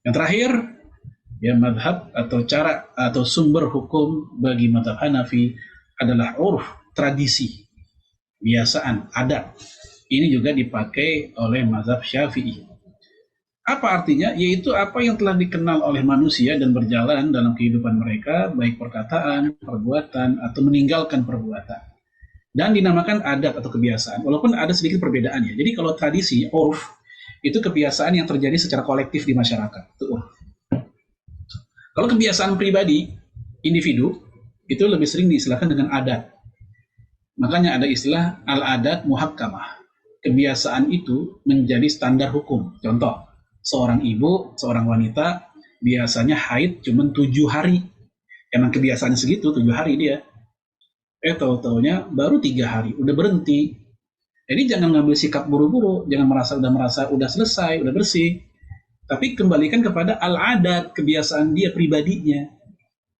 Yang terakhir, ya, madhab atau cara atau sumber hukum bagi madhab Hanafi adalah urf, tradisi, kebiasaan, adat. Ini juga dipakai oleh mazhab Syafi'i. Apa artinya? Yaitu apa yang telah dikenal oleh manusia dan berjalan dalam kehidupan mereka, baik perkataan, perbuatan, atau meninggalkan perbuatan. Dan dinamakan adat atau kebiasaan, walaupun ada sedikit perbedaannya. Jadi kalau tradisi, urf, itu kebiasaan yang terjadi secara kolektif di masyarakat. Itu urf. Kalau kebiasaan pribadi, individu, itu lebih sering diistilahkan dengan adat. Makanya ada istilah al-adat muhakkamah. Kebiasaan itu menjadi standar hukum. Contoh, seorang ibu, seorang wanita biasanya haid cuma 7 hari. Emang kebiasaannya segitu, 7 hari dia. Tahu-taunya baru 3 hari, udah berhenti. Jadi jangan ngambil sikap buru-buru, jangan merasa udah selesai, udah bersih. Tapi kembalikan kepada al-adat, kebiasaan dia pribadinya.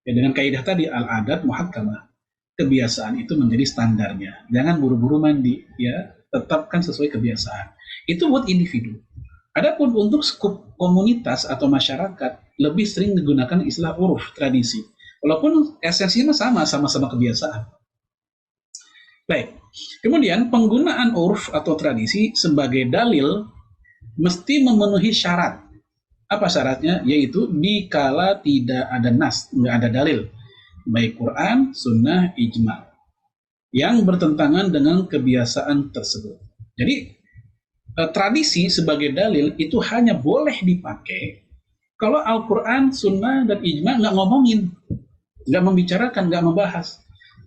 Ya, dengan kaidah tadi al-adat muhakkamah. Kebiasaan itu menjadi standarnya. Jangan buru-buru mandi, ya, tetapkan sesuai kebiasaan. Itu buat individu. Adapun untuk skup komunitas atau masyarakat, lebih sering digunakan istilah uruf, tradisi. Walaupun esensinya sama-sama kebiasaan. Baik, kemudian penggunaan uruf atau tradisi sebagai dalil mesti memenuhi syarat. Apa syaratnya? Yaitu dikala tidak ada nas, nggak ada dalil. Baik Quran, sunnah, ijma. Yang bertentangan dengan kebiasaan tersebut. Jadi, tradisi sebagai dalil itu hanya boleh dipakai kalau Al-Quran, Sunnah, dan Ijma nggak ngomongin, nggak membicarakan, nggak membahas.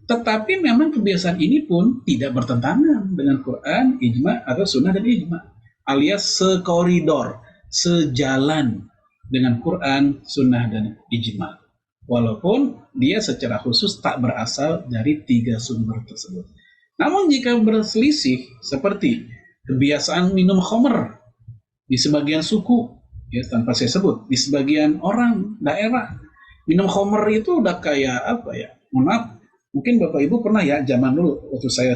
Tetapi memang kebiasaan ini pun tidak bertentangan dengan Quran, Ijma, atau Sunnah dan Ijma. Alias sekoridor, sejalan dengan Quran, Sunnah, dan Ijma. Walaupun dia secara khusus tak berasal dari 3 sumber tersebut. Namun jika berselisih seperti kebiasaan minum khamr di sebagian suku, ya tanpa saya sebut, di sebagian orang daerah minum khamr itu udah kayak apa ya? Maaf, mungkin Bapak Ibu pernah ya zaman dulu waktu saya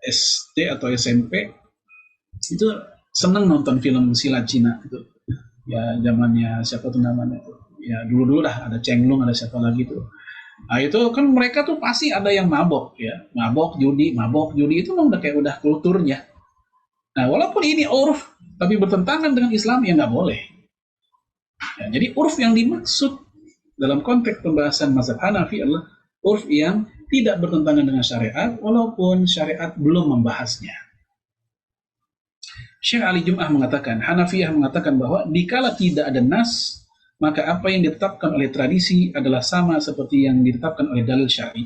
SD atau SMP itu seneng nonton film silat Cina itu. Ya zamannya siapa tuh namanya tuh? Ya dulu dah ada Cheng Lung, ada siapa lagi tuh. Nah itu kan mereka tuh pasti ada yang mabok ya, mabok judi itu memang udah kulturnya. Nah walaupun ini urf tapi bertentangan dengan Islam ya nggak boleh. Ya, jadi urf yang dimaksud dalam konteks pembahasan mazhab Hanafi adalah urf yang tidak bertentangan dengan syariat walaupun syariat belum membahasnya. Syekh Ali Jum'ah mengatakan, Hanafiyah mengatakan bahwa dikala tidak ada nas, maka apa yang ditetapkan oleh tradisi adalah sama seperti yang ditetapkan oleh dalil syar'i.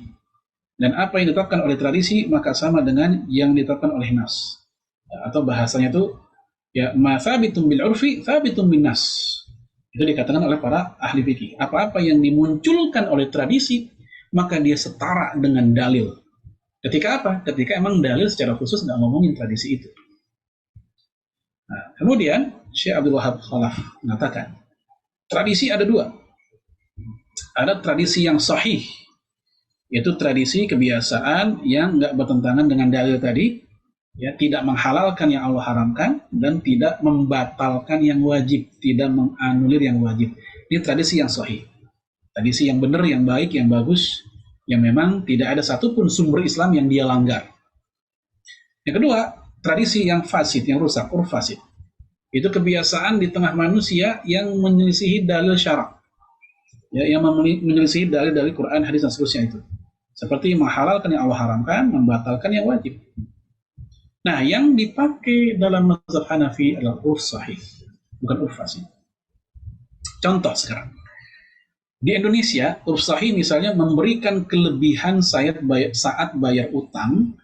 Dan apa yang ditetapkan oleh tradisi maka sama dengan yang ditetapkan oleh nas. Atau bahasanya itu ya ma thabitum bil urfi thabitum bin nas. Itu dikatakan oleh para ahli fikih. Apa-apa yang dimunculkan oleh tradisi maka dia setara dengan dalil. Ketika apa? Ketika emang dalil secara khusus nggak ngomongin tradisi itu. Nah, kemudian Syekh Abdul Wahab Khalaf mengatakan tradisi ada 2. Ada tradisi yang sahih, yaitu tradisi kebiasaan yang nggak bertentangan dengan dalil tadi, ya, tidak menghalalkan yang Allah haramkan dan tidak membatalkan yang wajib, tidak menganulir yang wajib. Ini tradisi yang sahih, tradisi yang benar, yang baik, yang bagus, yang memang tidak ada satupun sumber Islam yang dia langgar. Yang kedua, tradisi yang fasid, yang rusak, urf fasid. Itu kebiasaan di tengah manusia yang menyelisihi dalil syarak, ya, yang menyelisihi dalil-dalil Quran, hadis dan seterusnya itu. Seperti menghalalkan yang Allah haramkan, membatalkan yang wajib. Nah, yang dipakai dalam mazhab Hanafi adalah urf sahih, bukan urf fasid. Contoh sekarang, di Indonesia, urf sahih misalnya memberikan kelebihan saat bayar utang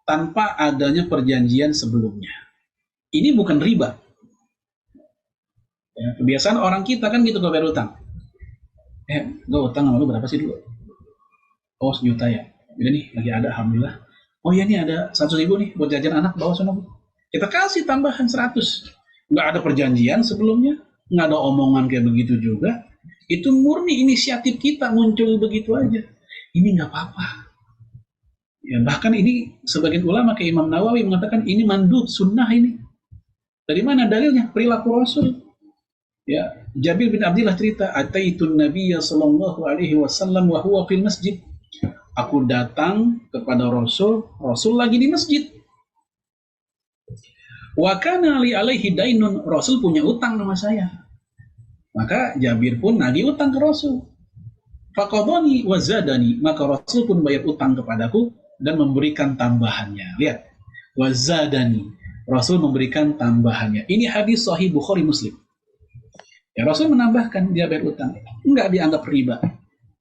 tanpa adanya perjanjian sebelumnya. Ini bukan riba. Ya, kebiasaan orang kita kan gitu kalau bayar utang. Gue utang sama lu berapa sih dulu? Oh 1 juta ya. Udah nih lagi ada, alhamdulillah. Oh iya nih ada 100.000 nih buat jajan anak, bawa sana. Kita kasih tambahan 100. Nggak ada perjanjian sebelumnya. nggak ada omongan kayak begitu juga. Itu murni inisiatif kita muncul begitu aja. Ini nggak apa-apa. Ya, bahkan ini sebagian ulama kayak Imam Nawawi mengatakan ini mandub sunnah ini. Dari mana dalilnya? Perilaku Rasul. Ya, Jabir bin Abdullah cerita, "Ataitun Nabiyya sallallahu alaihi wasallam wa huwa fil masjid." Aku datang kepada Rasul, Rasul lagi di masjid. Wa kana li alaihi dainun, Rasul punya utang sama saya. Maka Jabir pun nagih utang ke Rasul. Faqadani wa zadani, maka Rasul pun bayar utang kepadaku dan memberikan tambahannya. Lihat, wa zadani, Rasul memberikan tambahannya. Ini hadis sahih Bukhari Muslim. Ya, Rasul menambahkan dia bayar utang, enggak dianggap riba.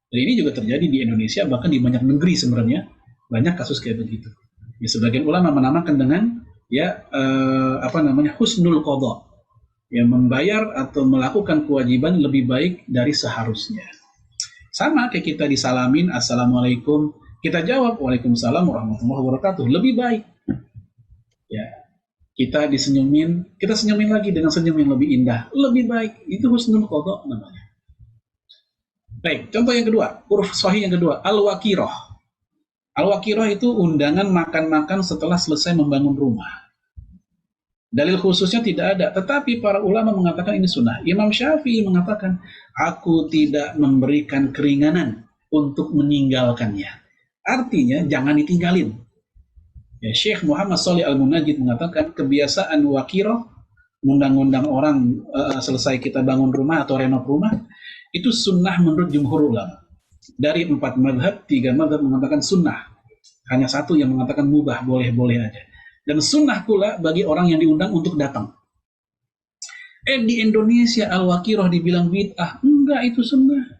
Dan ini juga terjadi di Indonesia, bahkan di banyak negeri sebenarnya banyak kasus kayak begitu. Ya, sebagian ulama menamakan dengan husnul qadha, yang membayar atau melakukan kewajiban lebih baik dari seharusnya. Sama kayak kita disalamin, assalamualaikum, kita jawab waalaikumsalam warahmatullahi wabarakatuh, lebih baik. Ya. Kita disenyumin, kita senyumin lagi dengan senyum yang lebih indah, lebih baik. Itu husnul qadha namanya. Baik, contoh yang kedua, uruf sahih yang kedua, al-waqiroh. Al-waqiroh itu undangan makan-makan setelah selesai membangun rumah. Dalil khususnya tidak ada, tetapi para ulama mengatakan ini sunnah. Imam Syafi'i mengatakan, aku tidak memberikan keringanan untuk meninggalkannya. Artinya, jangan ditinggalin. Ya, Syekh Muhammad Shalih Al-Munajjid mengatakan kebiasaan waqiroh, ngundang-ngundang orang selesai kita bangun rumah atau renov rumah, itu sunnah menurut jumhur ulama. Dari 4 mazhab, 3 mazhab mengatakan sunnah. Hanya 1 yang mengatakan mubah, boleh-boleh aja. Dan sunnah pula bagi orang yang diundang untuk datang. Di Indonesia al-waqiroh dibilang bid'ah, enggak, itu sunnah.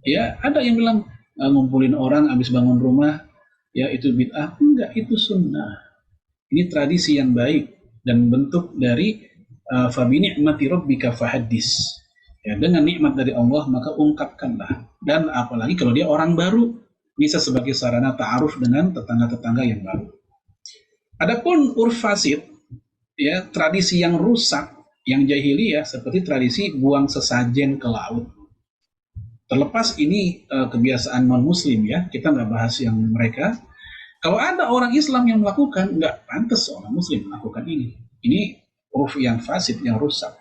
Ya, ada yang bilang ngumpulin orang habis bangun rumah, ya itu bid'ah, enggak, itu sunnah. Ini tradisi yang baik dan bentuk dari fa bi ni'mati rabbika fahaddis. Ya, dengan nikmat dari Allah maka ungkapkanlah. Dan apalagi kalau dia orang baru, bisa sebagai sarana ta'aruf dengan tetangga-tetangga yang baru. Adapun urf fasid, ya, tradisi yang rusak, yang jahiliyah, seperti tradisi buang sesajen ke laut. Terlepas ini kebiasaan non-muslim, ya, kita nggak bahas yang mereka. Kalau ada orang Islam yang melakukan, nggak pantas orang muslim melakukan ini. Ini uruf yang fasid, yang rusak.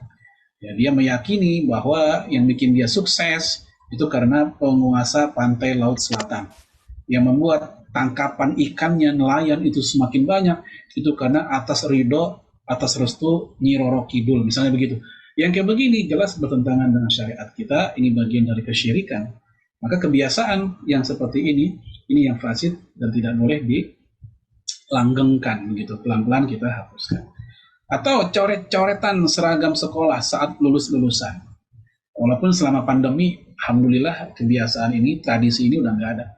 Ya, dia meyakini bahwa yang bikin dia sukses itu karena penguasa pantai Laut Selatan. Yang membuat tangkapan ikannya, nelayan itu semakin banyak, itu karena atas ridho, atas restu Nyi Roro Kidul, misalnya begitu. Yang kayak begini jelas bertentangan dengan syariat kita, ini bagian dari kesyirikan. Maka kebiasaan yang seperti ini yang fasid dan tidak boleh dilanggengkan, begitu. Pelan-pelan kita hapuskan. Atau coret-coretan seragam sekolah saat lulus-lulusan. Walaupun selama pandemi, alhamdulillah kebiasaan ini, tradisi ini udah nggak ada.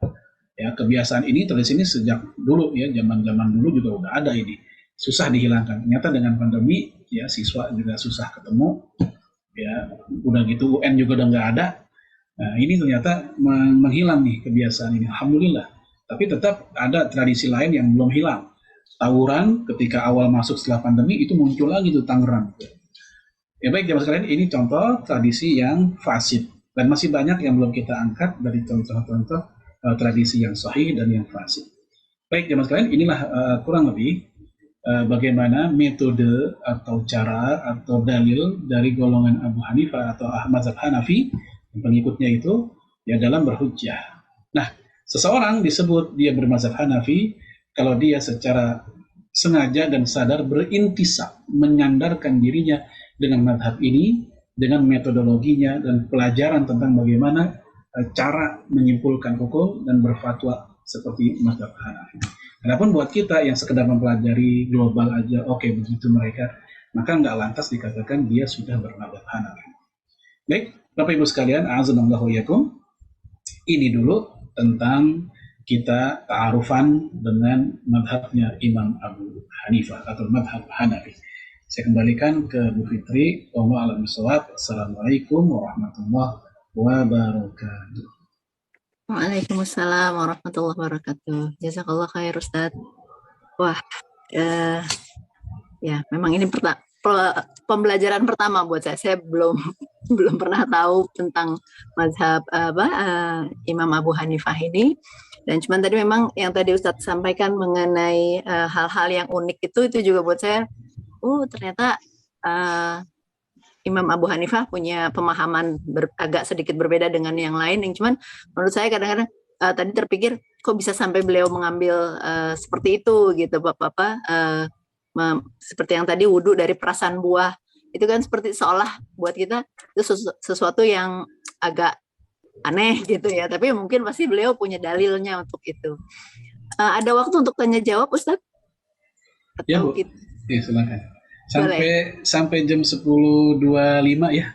Ya, kebiasaan ini, tradisi ini sejak dulu, ya, zaman-zaman dulu juga udah ada ini. Susah dihilangkan. Ternyata dengan pandemi, ya, siswa juga susah ketemu, ya, udah gitu UN juga udah nggak ada. Nah, ini ternyata menghilang nih kebiasaan ini, alhamdulillah. Tapi tetap ada tradisi lain yang belum hilang. Tawuran ketika awal masuk setelah pandemi itu muncul lagi tuh, Tangerang. Ya baik, jamaah sekalian, ini contoh tradisi yang fasid dan masih banyak yang belum kita angkat dari contoh-contoh tradisi yang sahih dan yang fasid. Baik, jamaah sekalian, inilah kurang lebih bagaimana metode atau cara atau dalil dari golongan Abu Hanifah atau mazhab Hanafi, pengikutnya itu, ya, dalam berhujjah. Nah, seseorang disebut dia bermazhab Hanafi kalau dia secara sengaja dan sadar berintisab, menyandarkan dirinya dengan mazhab ini, dengan metodologinya dan pelajaran tentang bagaimana cara menyimpulkan hukum dan berfatwa seperti mazhab Hanafi. Adapun buat kita yang sekedar mempelajari global aja, oke, begitu mereka, maka nggak lantas dikatakan dia sudah bermazhab Hanafi. Baik, Bapak Ibu sekalian, a'azanallahu iyyakum. Ini dulu tentang kita ta'arufan dengan madhabnya Imam Abu Hanifah atau madhab Hanafi. Saya kembalikan ke Bu Fitri. Assalamualaikum warahmatullahi wabarakatuh. Waalaikumsalam warahmatullahi wabarakatuh. Jazakallah khair, Ustaz. Wah, ya, memang ini pembelajaran pertama buat saya. Saya belum belum pernah tahu tentang mazhab Imam Abu Hanifah ini. Dan cuman tadi memang yang tadi Ustadz sampaikan mengenai hal-hal yang unik itu juga buat saya, ternyata Imam Abu Hanifah punya pemahaman agak sedikit berbeda dengan yang lain. Yang cuman menurut saya kadang-kadang tadi terpikir kok bisa sampai beliau mengambil seperti itu gitu, Bapak-bapak. Seperti yang tadi wudhu dari perasan buah, itu kan seperti seolah buat kita itu sesuatu yang agak aneh gitu ya, tapi mungkin pasti beliau punya dalilnya untuk itu. Ada waktu untuk tanya jawab, Ustadz? Ya, Bu. Ya, silakan. Sampai jam 10.25 ya.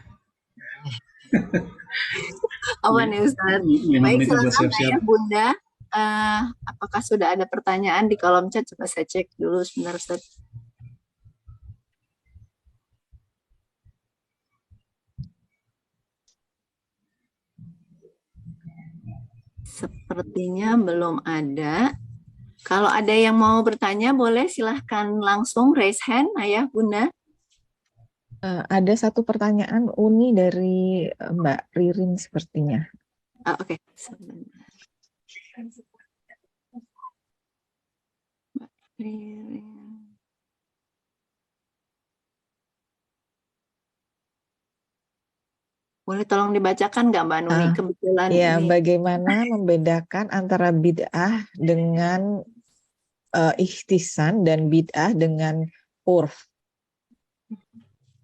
Apa nih, Ustadz? Baik, silakan ya, Bunda. Apakah sudah ada pertanyaan di kolom chat? Coba saya cek dulu sebentar, Ustadz. Sepertinya belum ada. Kalau ada yang mau bertanya, boleh silahkan langsung raise hand, Ayah, Bunda. Ada satu pertanyaan Uni dari Mbak Ririn sepertinya. Oke. Mbak Ririn. Boleh tolong dibacakan nggak Mbak Nuni? Kebetulan ya, ini. Bagaimana membedakan antara bid'ah dengan ihtisan dan bid'ah dengan urf?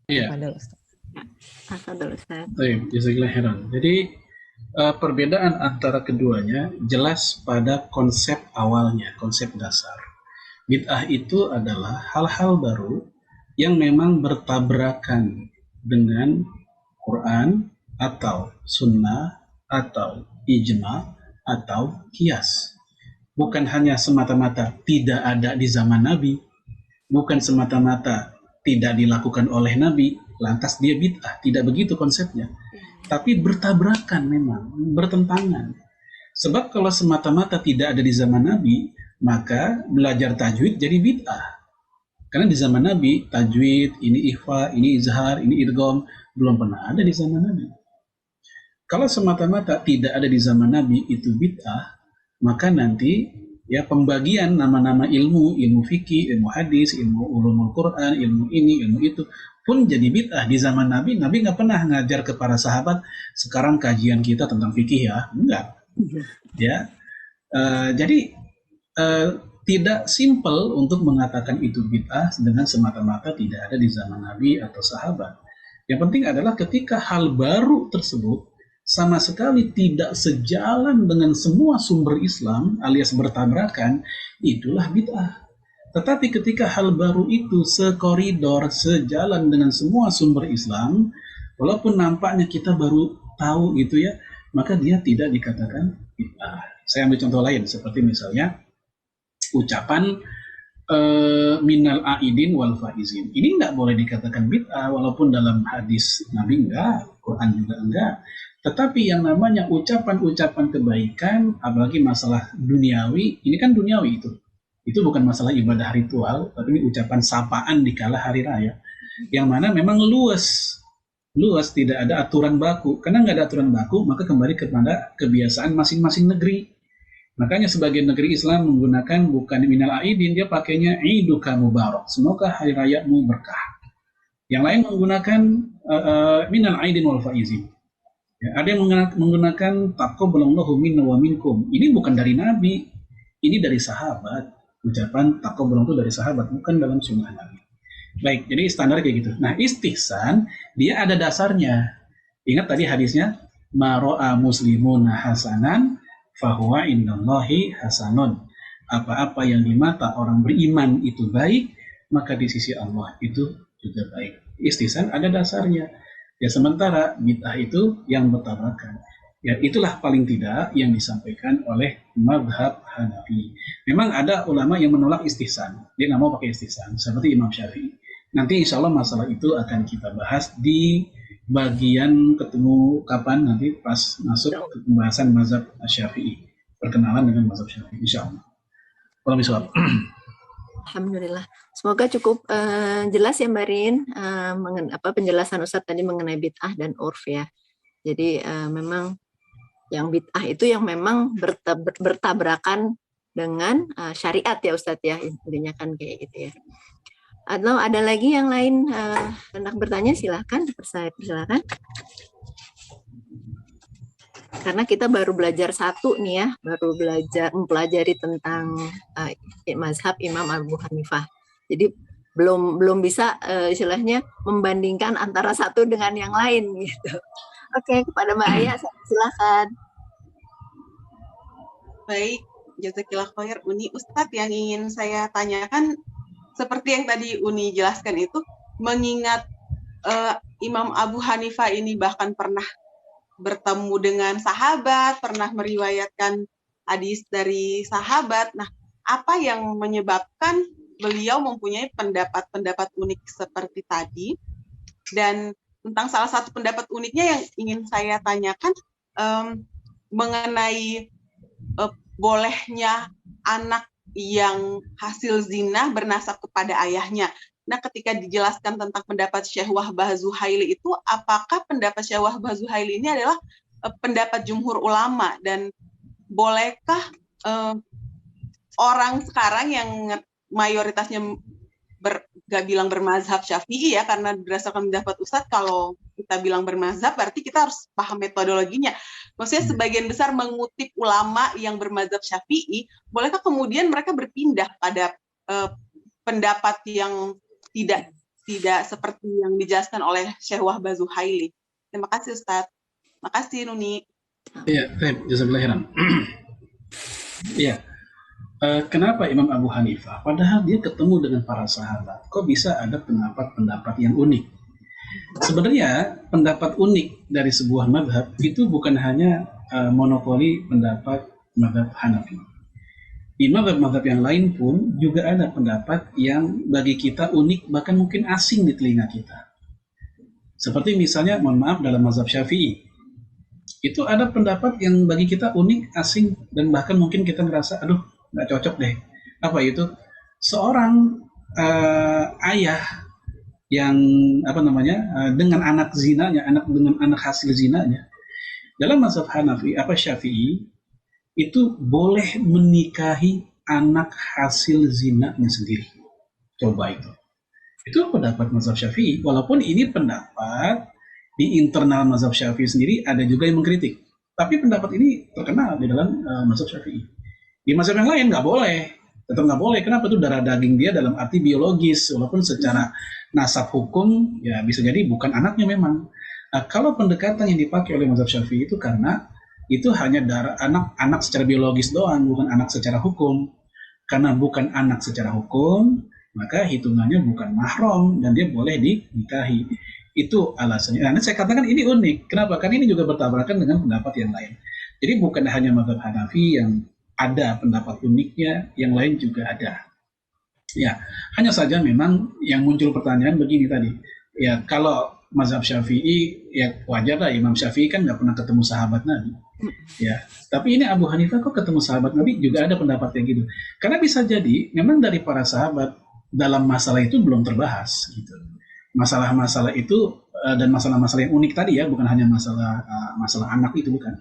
Iya. Jadi perbedaan antara keduanya jelas pada konsep awalnya, konsep dasar. Bid'ah itu adalah hal-hal baru yang memang bertabrakan dengan Quran atau sunnah atau ijma atau qiyas. Bukan hanya semata-mata tidak ada di zaman Nabi, bukan semata-mata tidak dilakukan oleh Nabi, lantas dia bid'ah. Tidak begitu konsepnya. Tapi bertabrakan memang, bertentangan. Sebab kalau semata-mata tidak ada di zaman Nabi, maka belajar tajwid jadi bid'ah. Karena di zaman Nabi, tajwid, ini ikhfa, ini izhar, ini idgham, belum pernah ada di zaman Nabi. Kalau semata-mata tidak ada di zaman Nabi itu bid'ah, maka nanti ya pembagian nama-nama ilmu fikih, ilmu hadis, ilmu ulumul Quran, ilmu ini, ilmu itu pun jadi bid'ah. Di zaman Nabi nggak pernah ngajar ke para sahabat, sekarang kajian kita tentang fikih ya, enggak. Ya, jadi tidak simpel untuk mengatakan itu bid'ah dengan semata-mata tidak ada di zaman Nabi atau sahabat. Yang penting adalah ketika hal baru tersebut sama sekali tidak sejalan dengan semua sumber Islam alias bertabrakan, itulah bid'ah. Tetapi ketika hal baru itu sekoridor, sejalan dengan semua sumber Islam, walaupun nampaknya kita baru tahu gitu ya, maka dia tidak dikatakan bid'ah. Saya ambil contoh lain, seperti misalnya ucapan minal aidin wal faizin. Ini nggak boleh dikatakan bid'ah, walaupun dalam hadis Nabi enggak, Quran juga enggak. Tetapi yang namanya ucapan-ucapan kebaikan, apalagi masalah duniawi, ini kan duniawi itu. Itu bukan masalah ibadah ritual, tapi ini ucapan sapaan di kala hari raya. Yang mana memang luas, tidak ada aturan baku. Karena nggak ada aturan baku, maka kembali kepada kebiasaan masing-masing negeri. Makanya sebagian negeri Islam menggunakan bukan minal aidin, dia pakainya iduka mubarak. Semoga hari rayamu berkah. Yang lain menggunakan minal aidin wal faizin. Ya, ada yang menggunakan taqabbalallahu minna wa minkum. Ini bukan dari Nabi, ini dari sahabat. Ucapan taqabbalallahu dari sahabat, bukan dalam sunnah Nabi. Baik, jadi standar kayak gitu. Nah, istihsan dia ada dasarnya. Ingat tadi hadisnya, ma ra'a muslimuna hasanan fahuwa indallahi hasanun. Apa-apa yang di mata orang beriman itu baik, maka di sisi Allah itu juga baik. Istihsan ada dasarnya. Ya, sementara bid'ah itu yang bertabrakan. Ya, itulah paling tidak yang disampaikan oleh mazhab Hanafi. Memang ada ulama yang menolak istihsan. Dia nggak mau pakai istihsan, seperti Imam Syafi'i. Nanti insya Allah masalah itu akan kita bahas di bagian ketemu kapan nanti pas masuk ke pembahasan mazhab Syafi'i. Perkenalan dengan mazhab Syafi'i, insya Allah. Kalau misalnya. Alhamdulillah. Semoga cukup jelas ya Mbak Rin, penjelasan Ustadz tadi mengenai bid'ah dan urf ya. Jadi memang yang bid'ah itu yang memang bertabrakan dengan syariat ya Ustadz ya, intinya kan kayak gitu ya. Atau ada lagi yang lain hendak bertanya, silahkan, silakan. Karena kita baru belajar satu nih ya, baru mempelajari tentang mazhab Imam Abu Hanifah. Jadi belum bisa istilahnya membandingkan antara satu dengan yang lain gitu. Oke, kepada Mbak Aya silakan. Baik, jazakillah khair Uni. Ustadz, yang ingin saya tanyakan seperti yang tadi Uni jelaskan itu, mengingat Imam Abu Hanifah ini bahkan pernah bertemu dengan sahabat, pernah meriwayatkan hadis dari sahabat. Nah, apa yang menyebabkan beliau mempunyai pendapat-pendapat unik seperti tadi? Dan tentang salah satu pendapat uniknya yang ingin saya tanyakan mengenai bolehnya anak yang hasil zina bernasab kepada ayahnya. Nah, ketika dijelaskan tentang pendapat Syekh Wahbah Zuhaili itu, apakah pendapat Syekh Wahbah Zuhaili ini adalah pendapat jumhur ulama, dan bolehkah orang sekarang yang mayoritasnya gak bilang bermazhab Syafi'i ya, karena berdasarkan pendapat Ustadz, kalau kita bilang bermazhab berarti kita harus paham metodologinya. Maksudnya sebagian besar mengutip ulama yang bermazhab Syafi'i, bolehkah kemudian mereka berpindah pada pendapat yang tidak seperti yang dijelaskan oleh Syekh Wahbah Zuhaili? Terima kasih Ustadz. Terima kasih Nuni. Iya, jazakallahu khairan. Iya. Kenapa Imam Abu Hanifah, padahal dia ketemu dengan para sahabat, kok bisa ada pendapat-pendapat yang unik? Sebenarnya pendapat unik dari sebuah madhab itu bukan hanya monopoli pendapat madhab Hanafi. Di madhab-madhab yang lain pun juga ada pendapat yang bagi kita unik, bahkan mungkin asing di telinga kita. Seperti misalnya, mohon maaf, dalam mazhab Syafi'i, itu ada pendapat yang bagi kita unik, asing, dan bahkan mungkin kita merasa, aduh, nggak cocok deh. Apa itu? Seorang ayah yang dengan anak zinanya, dengan anak hasil zinanya, dalam mazhab Hanafi Syafi'i itu boleh menikahi anak hasil zinanya sendiri. Coba itu pendapat mazhab Syafi'i. Walaupun ini pendapat di internal mazhab Syafi'i sendiri ada juga yang mengkritik, tapi pendapat ini terkenal di dalam mazhab Syafi'i. Di mazhab yang lain nggak boleh, tetap nggak boleh. Kenapa? Itu darah daging dia dalam arti biologis, walaupun secara nasab hukum ya bisa jadi bukan anaknya memang. Nah, kalau pendekatan yang dipakai oleh mazhab Syafi'i itu karena itu hanya darah anak secara biologis doang, bukan anak secara hukum. Karena bukan anak secara hukum, maka hitungannya bukan mahram dan dia boleh dinikahi. Itu alasannya. Nah, saya katakan ini unik. Kenapa? Karena ini juga bertabrakan dengan pendapat yang lain. Jadi bukan hanya mazhab Hanafi yang ada pendapat uniknya, yang lain juga ada. Ya, hanya saja memang yang muncul pertanyaan begini tadi. Ya, kalau mazhab Syafi'i, ya wajar lah, Imam Syafi'i kan nggak pernah ketemu sahabat Nabi. Ya, tapi ini Abu Hanifah kok ketemu sahabat Nabi, juga ada pendapat yang gitu. Karena bisa jadi memang dari para sahabat dalam masalah itu belum terbahas gitu. Masalah-masalah itu dan masalah-masalah yang unik tadi ya, bukan hanya masalah anak itu, bukan.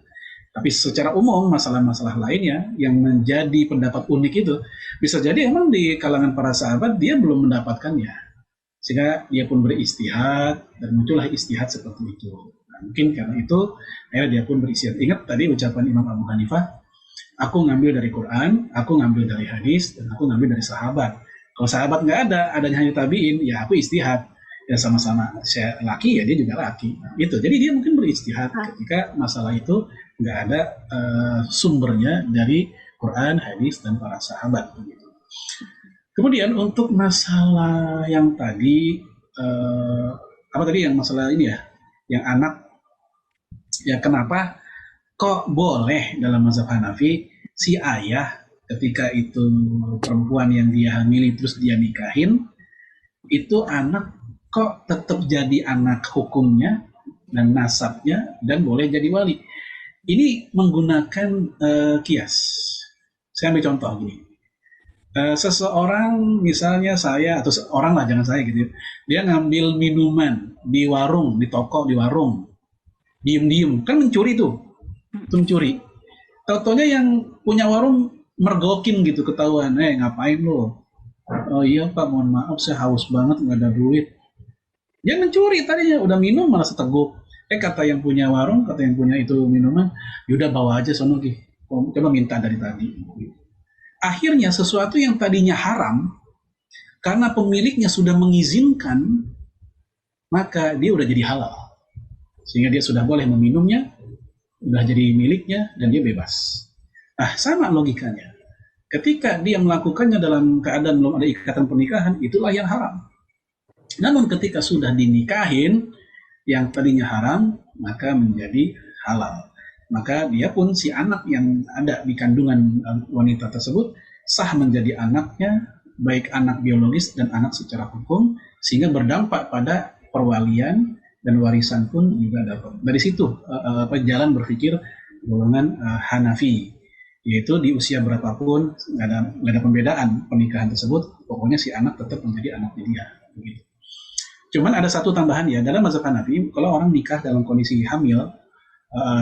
Tapi secara umum masalah-masalah lainnya yang menjadi pendapat unik itu bisa jadi emang di kalangan para sahabat dia belum mendapatkannya, sehingga dia pun beristihad dan muncullah istihad seperti itu. Nah, mungkin karena itu akhirnya dia pun beristihad. Ingat tadi ucapan Imam Abu Hanifah, aku ngambil dari Quran, aku ngambil dari hadis, dan aku ngambil dari sahabat. Kalau sahabat nggak ada, adanya hanya tabiin, ya aku istihad. Ya sama-sama saya laki, ya dia juga laki. Nah, gitu. Jadi dia mungkin beristihad ketika masalah itu nggak ada sumbernya dari Quran, hadis, dan para sahabat. Begitu. Kemudian untuk masalah yang tadi, yang masalah ini ya, yang anak, ya kenapa kok boleh dalam mazhab Hanafi si ayah ketika itu perempuan yang dia hamili terus dia nikahin, itu anak kok tetap jadi anak hukumnya dan nasabnya dan boleh jadi wali. Ini menggunakan kias. Saya ambil contoh gini. Seseorang misalnya saya atau orang lah, jangan saya gitu, dia ngambil minuman di warung, di toko, di warung, diem-diem, kan mencuri tuh, itu mencuri. Tau-taunya yang punya warung mergokin gitu, ketahuan, ngapain lo? Oh iya Pak, mohon maaf saya haus banget, nggak ada duit. Dia mencuri tadinya, udah minum malah seteguk. Kata yang punya warung, kata yang punya itu minuman, yaudah bawa aja sono, coba minta dari tadi. Akhirnya sesuatu yang tadinya haram, karena pemiliknya sudah mengizinkan, maka dia udah jadi halal. Sehingga dia sudah boleh meminumnya, udah jadi miliknya, dan dia bebas. Nah, sama logikanya. Ketika dia melakukannya dalam keadaan belum ada ikatan pernikahan, itulah yang haram. Namun ketika sudah dinikahin, yang tadinya haram, maka menjadi halal. Maka dia pun, si anak yang ada di kandungan wanita tersebut, sah menjadi anaknya, baik anak biologis dan anak secara hukum, sehingga berdampak pada perwalian dan warisan pun juga dapat. Dari situ jalan berpikir golongan Hanafi, yaitu di usia berapapun nggak ada pembedaan pernikahan tersebut, pokoknya si anak tetap menjadi anaknya dia. Begitu. Cuman ada satu tambahan ya, dalam mazhab Hanafi, kalau orang nikah dalam kondisi hamil,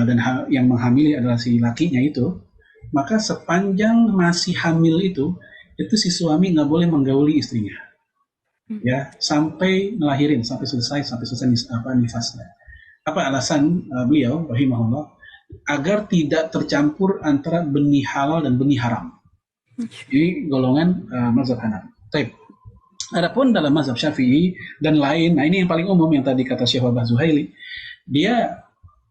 dan yang menghamili adalah si lakinya itu, maka sepanjang masih hamil itu si suami nggak boleh menggauli istrinya, ya, sampai melahirin, sampai selesai nifasnya. Apa alasan beliau, rahimahullah, agar tidak tercampur antara benih halal dan benih haram. Ini golongan mazhab Hanafi. Baik. Adapun dalam mazhab Syafi'i dan lain, nah ini yang paling umum yang tadi kata Syekh Wahbah Zuhaili, dia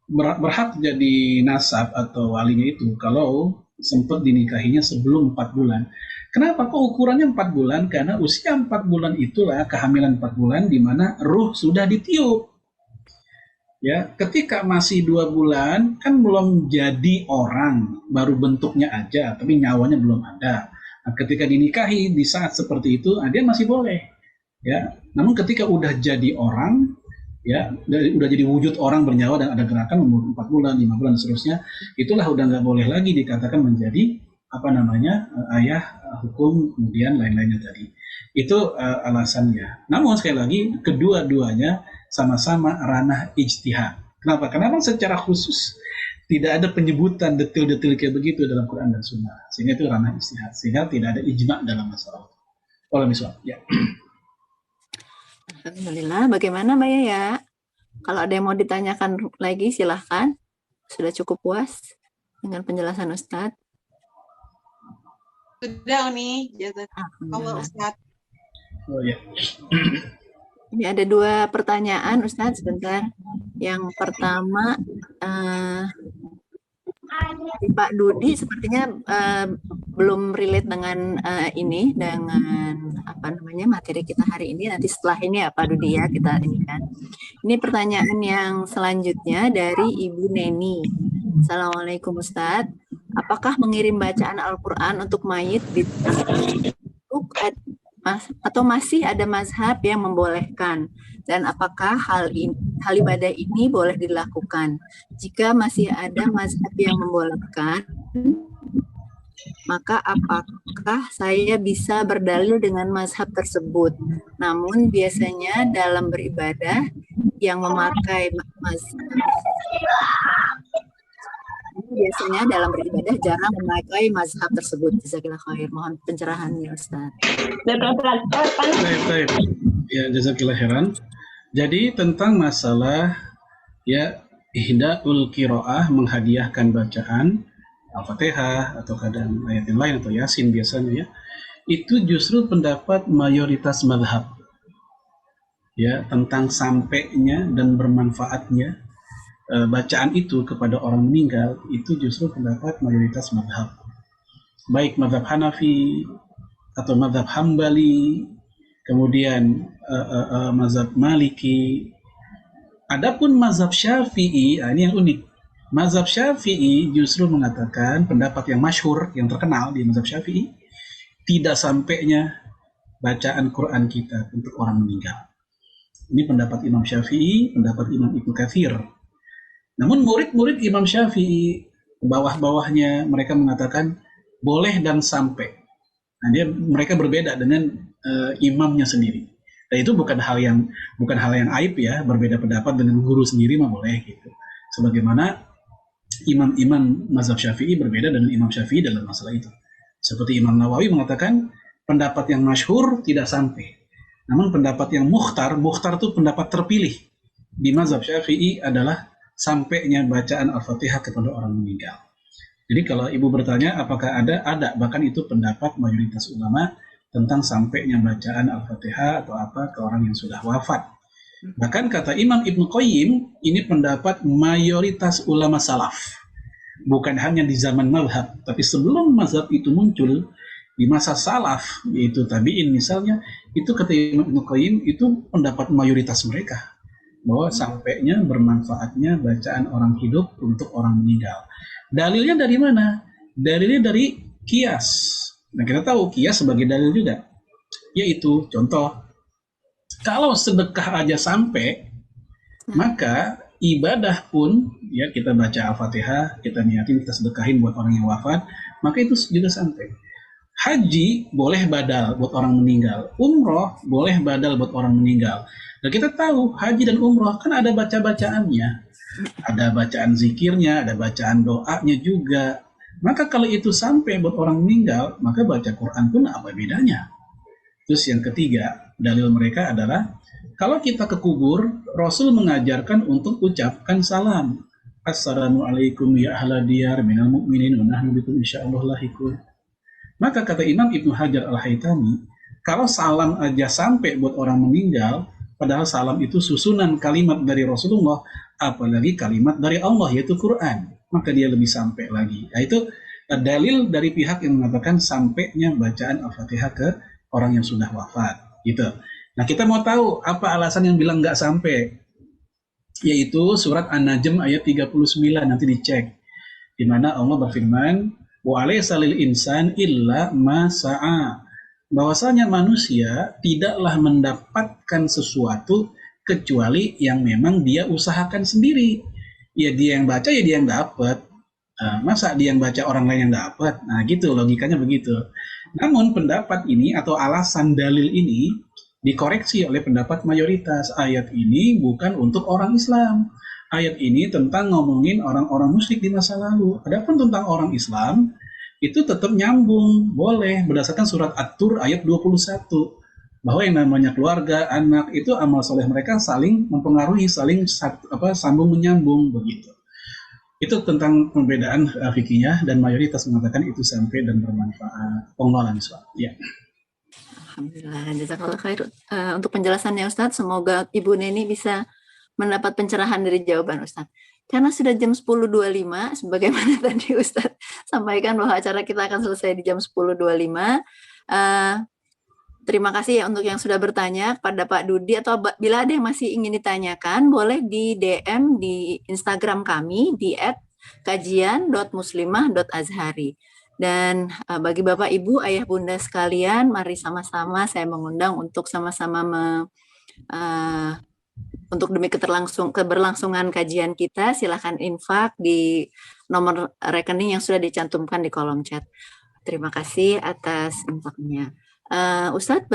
berhak jadi nasab atau walinya itu kalau sempat dinikahinya sebelum 4 bulan. Kenapa kok ukurannya 4 bulan? Karena usia 4 bulan itulah kehamilan 4 bulan di mana ruh sudah ditiup. Ya, ketika masih 2 bulan kan belum jadi orang, baru bentuknya aja, tapi nyawanya belum ada. Nah, ketika dinikahi di saat seperti itu, dia masih boleh. Ya, namun ketika udah jadi orang, ya, udah jadi wujud orang bernyawa dan ada gerakan umur 4 bulan, 5 bulan dan seterusnya, itulah udah nggak boleh lagi dikatakan menjadi ayah hukum, kemudian lain-lainnya tadi. Itu alasannya. Namun sekali lagi kedua-duanya sama-sama ranah ijtihad. Kenapa? Karena secara khusus tidak ada penyebutan detail-detail kayak begitu dalam Quran dan Sunnah, sehingga itu ranah ijtihad, sehingga tidak ada ijma dalam masalah. Kalau misalnya, ya. Alhamdulillah. Bagaimana Mbak Yaya? Kalau ada yang mau ditanyakan lagi silahkan. Sudah cukup puas dengan penjelasan Ustadz? Sudah Uni, jazakallah Ustadz. Oh ya. Ini ada 2 pertanyaan Ustadz, sebentar. Yang pertama Pak Dudi sepertinya belum relate dengan ini, dengan materi kita hari ini. Nanti setelah ini ya Pak Dudi ya kita ini kan. Ini pertanyaan yang selanjutnya dari Ibu Neni. Assalamualaikum Ustadz. Apakah mengirim bacaan Al-Quran untuk mayit atau masih ada mazhab yang membolehkan? Dan apakah hal ibadah ini boleh dilakukan? Jika masih ada mazhab yang membolehkan, maka apakah saya bisa berdalil dengan mazhab tersebut? Namun biasanya dalam beribadah yang memakai jarang memakai mazhab tersebut. Jazakallah khair. Mohon pencerahannya Ustaz. Baik. Ya, jazakallah khairan. Jadi tentang masalah ya ihdaul qiraah, menghadiahkan bacaan Al-Fatihah atau kadang ayat yang lain atau Yasin biasanya ya, itu justru pendapat mayoritas mazhab ya tentang sampainya dan bermanfaatnya bacaan itu kepada orang meninggal, itu justru pendapat mayoritas mazhab, baik mazhab Hanafi atau mazhab Hambali, kemudian mazhab Maliki. Adapun mazhab Syafi'i, ini yang unik. Mazhab Syafi'i justru mengatakan, pendapat yang masyhur, yang terkenal di mazhab Syafi'i, tidak sampainya bacaan Quran kita untuk orang meninggal. Ini pendapat Imam Syafi'i, pendapat Imam Ibnu Katsir. Namun murid-murid Imam Syafi'i, bawah-bawahnya mereka mengatakan boleh dan sampai. Nah, mereka berbeda dengan imamnya sendiri. Dan itu bukan hal yang aib ya, berbeda pendapat dengan guru sendiri mah boleh gitu. Sebagaimana imam-imam mazhab Syafi'i berbeda dengan Imam Syafi'i dalam masalah itu. Seperti Imam Nawawi mengatakan pendapat yang masyhur tidak sampai. Namun pendapat yang mukhtar itu pendapat terpilih di mazhab Syafi'i adalah sampainya bacaan Al-Fatihah kepada orang meninggal. Jadi kalau Ibu bertanya apakah ada, bahkan itu pendapat mayoritas ulama tentang sampainya bacaan Al-Fatihah atau apa ke orang yang sudah wafat. Bahkan kata Imam Ibnu Qayyim, ini pendapat mayoritas ulama salaf. Bukan hanya di zaman mazhab, tapi sebelum mazhab itu muncul, di masa salaf, yaitu tabi'in misalnya, itu kata Imam Ibnu Qayyim, itu pendapat mayoritas mereka. Bahwa sampainya bermanfaatnya bacaan orang hidup untuk orang meninggal. Dalilnya dari mana? Dalilnya dari qiyas. Nah, kita tahu qiyas sebagai dalil juga. Yaitu, contoh, kalau sedekah aja sampai, maka ibadah pun, ya kita baca Al-Fatihah, kita niatin, kita sedekahin buat orang yang wafat, maka itu juga sampai. Haji boleh badal buat orang meninggal. Umroh boleh badal buat orang meninggal. Dan kita tahu haji dan umroh kan ada baca-bacaannya. Ada bacaan zikirnya, ada bacaan doanya juga. Maka kalau itu sampai buat orang meninggal, maka baca Quran pun apa bedanya? Terus yang ketiga, dalil mereka adalah kalau kita ke kubur, Rasul mengajarkan untuk ucapkan salam. Assalamualaikum ya ahla diyar minal mu'minin wa nahnu bikum insyaallah lahiqun. Maka kata Imam Ibnu Hajar Al-Haytami, kalau salam aja sampai buat orang meninggal, padahal salam itu susunan kalimat dari Rasulullah, apalagi kalimat dari Allah yaitu Quran, maka dia lebih sampai lagi. Nah, itu dalil dari pihak yang mengatakan sampainya bacaan Al-Fatihah ke orang yang sudah wafat gitu. Nah, kita mau tahu apa alasan yang bilang nggak sampai, yaitu surat An-Najm ayat 39, nanti dicek, di mana Allah berfirman, wa alaysa lil insan illa ma sa'a, bahwasanya manusia tidaklah mendapatkan sesuatu kecuali yang memang dia usahakan sendiri. Ya dia yang baca, ya dia yang dapat. Masa dia yang baca orang lain yang dapat? Nah gitu, logikanya begitu. Namun pendapat ini atau alasan dalil ini dikoreksi oleh pendapat mayoritas. Ayat ini bukan untuk orang Islam. Ayat ini tentang ngomongin orang-orang musyrik di masa lalu. Adapun tentang orang Islam, itu tetap nyambung, boleh, berdasarkan surat At-Tur ayat 21. Bahwa yang namanya keluarga, anak, itu amal soleh mereka saling mempengaruhi, saling sambung menyambung, begitu. Itu tentang perbedaan fikihnya, dan mayoritas mengatakan itu sampai dan bermanfaat. Pengelolaan soal. Ya. Alhamdulillah, jazakallah khair untuk penjelasannya Ustadz. Semoga Ibu Neni bisa mendapat pencerahan dari jawaban Ustadz. Karena sudah jam 10.25, sebagaimana tadi Ustadz sampaikan bahwa acara kita akan selesai di jam 10.25. Terima kasih ya untuk yang sudah bertanya kepada Pak Dudi, atau bila ada yang masih ingin ditanyakan, boleh di DM di Instagram kami di @kajian.muslimah.azhari. Dan bagi Bapak, Ibu, Ayah, Bunda sekalian, mari sama-sama saya mengundang untuk sama-sama untuk demi keberlangsungan kajian kita, silakan infak di nomor rekening yang sudah dicantumkan di kolom chat. Terima kasih atas infaknya. Ustadz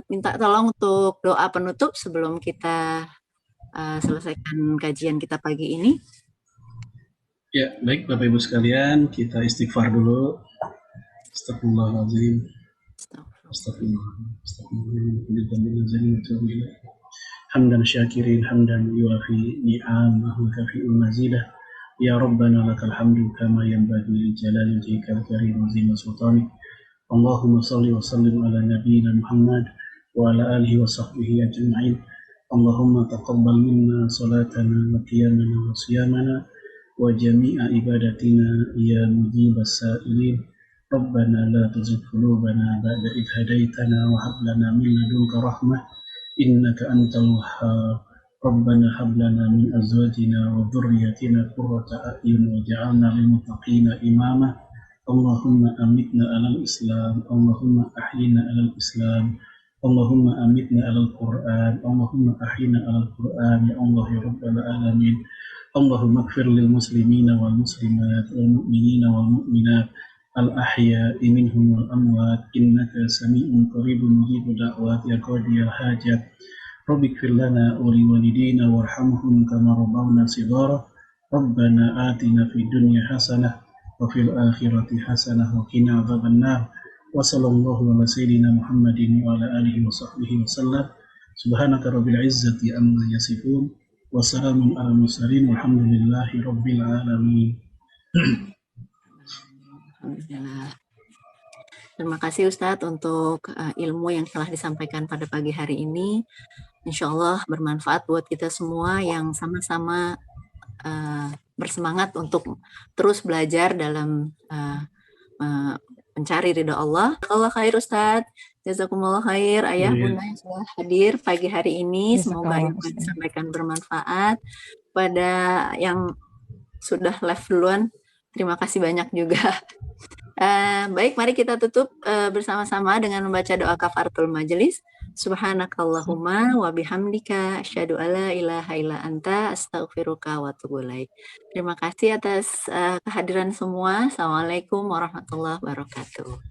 minta tolong untuk doa penutup sebelum kita selesaikan kajian kita pagi ini. Ya, baik Bapak Ibu sekalian, kita istighfar dulu. Astagfirullahaladzim. Astagfirullahaladzim. Hamdan syakirin, hamdan yuafi ni'amahu kafi'ul mazidah. Ya Rabbana lakal hamdu kama yanbaghi li jalali wajhikal karim wa azimi sultanik. Allahumma salli wa sallim ala nabiyyina Muhammad wa ala alihi wa sahbihi ajma'in. Allahumma taqabbal minna salatana wa qiyamana wa siyamana wa jami'a ibadatina ya mujibas sa'ilin. Rabbana la tuzigh qulubana ba'da idh hadaitana wa hab lana min ladunka rahmah innaka antal wahhab. Rabbana hab lana min azwajina wa dhurriyyatina qurrata a'yun waj'alna lil muttaqina imama. Allahumma amitna alal Islam, Allahumma ahyina alal Islam, Allahumma amitna alal Quran, Allahumma ahyina alal Quran, ya Allah ya Rabbal Alamin. Allahumma ighfir lil muslimina wal muslimat wal mu'minina wal mu'minat الأحياء منهم والأموات إنك سميع قريب مجيب دعوات يا قاضي الحاجات رب اغفر لنا ولوالدينا وارحمهم كما ربونا صغارا ربنا آتنا في الدنيا حسنة وفي الآخرة حسنة وقنا عذاب النار وصلى الله على سيدنا محمد وعلى آله وصحبه وسلم سبحانك رب العزة عما يصفون وسلام على المرسلين والحمد لله رب العالمين. Alhamdulillah. Terima kasih Ustadz untuk ilmu yang telah disampaikan pada pagi hari ini. Insya Allah bermanfaat buat kita semua yang sama-sama bersemangat untuk terus belajar dalam mencari ridha Allah. Allah khair Ustadz. Jazakumullah khair ayah bunda yang sudah hadir pagi hari ini. Semoga yang disampaikan bermanfaat. Pada yang sudah live duluan, terima kasih banyak juga. Baik, mari kita tutup bersama-sama dengan membaca doa kafaratul majelis. Subhanakallahumma wa bihamdika asyhadu alla ilaha illa anta astaghfiruka wa atubu ilaik. Terima kasih atas kehadiran semua. Assalamualaikum warahmatullahi wabarakatuh.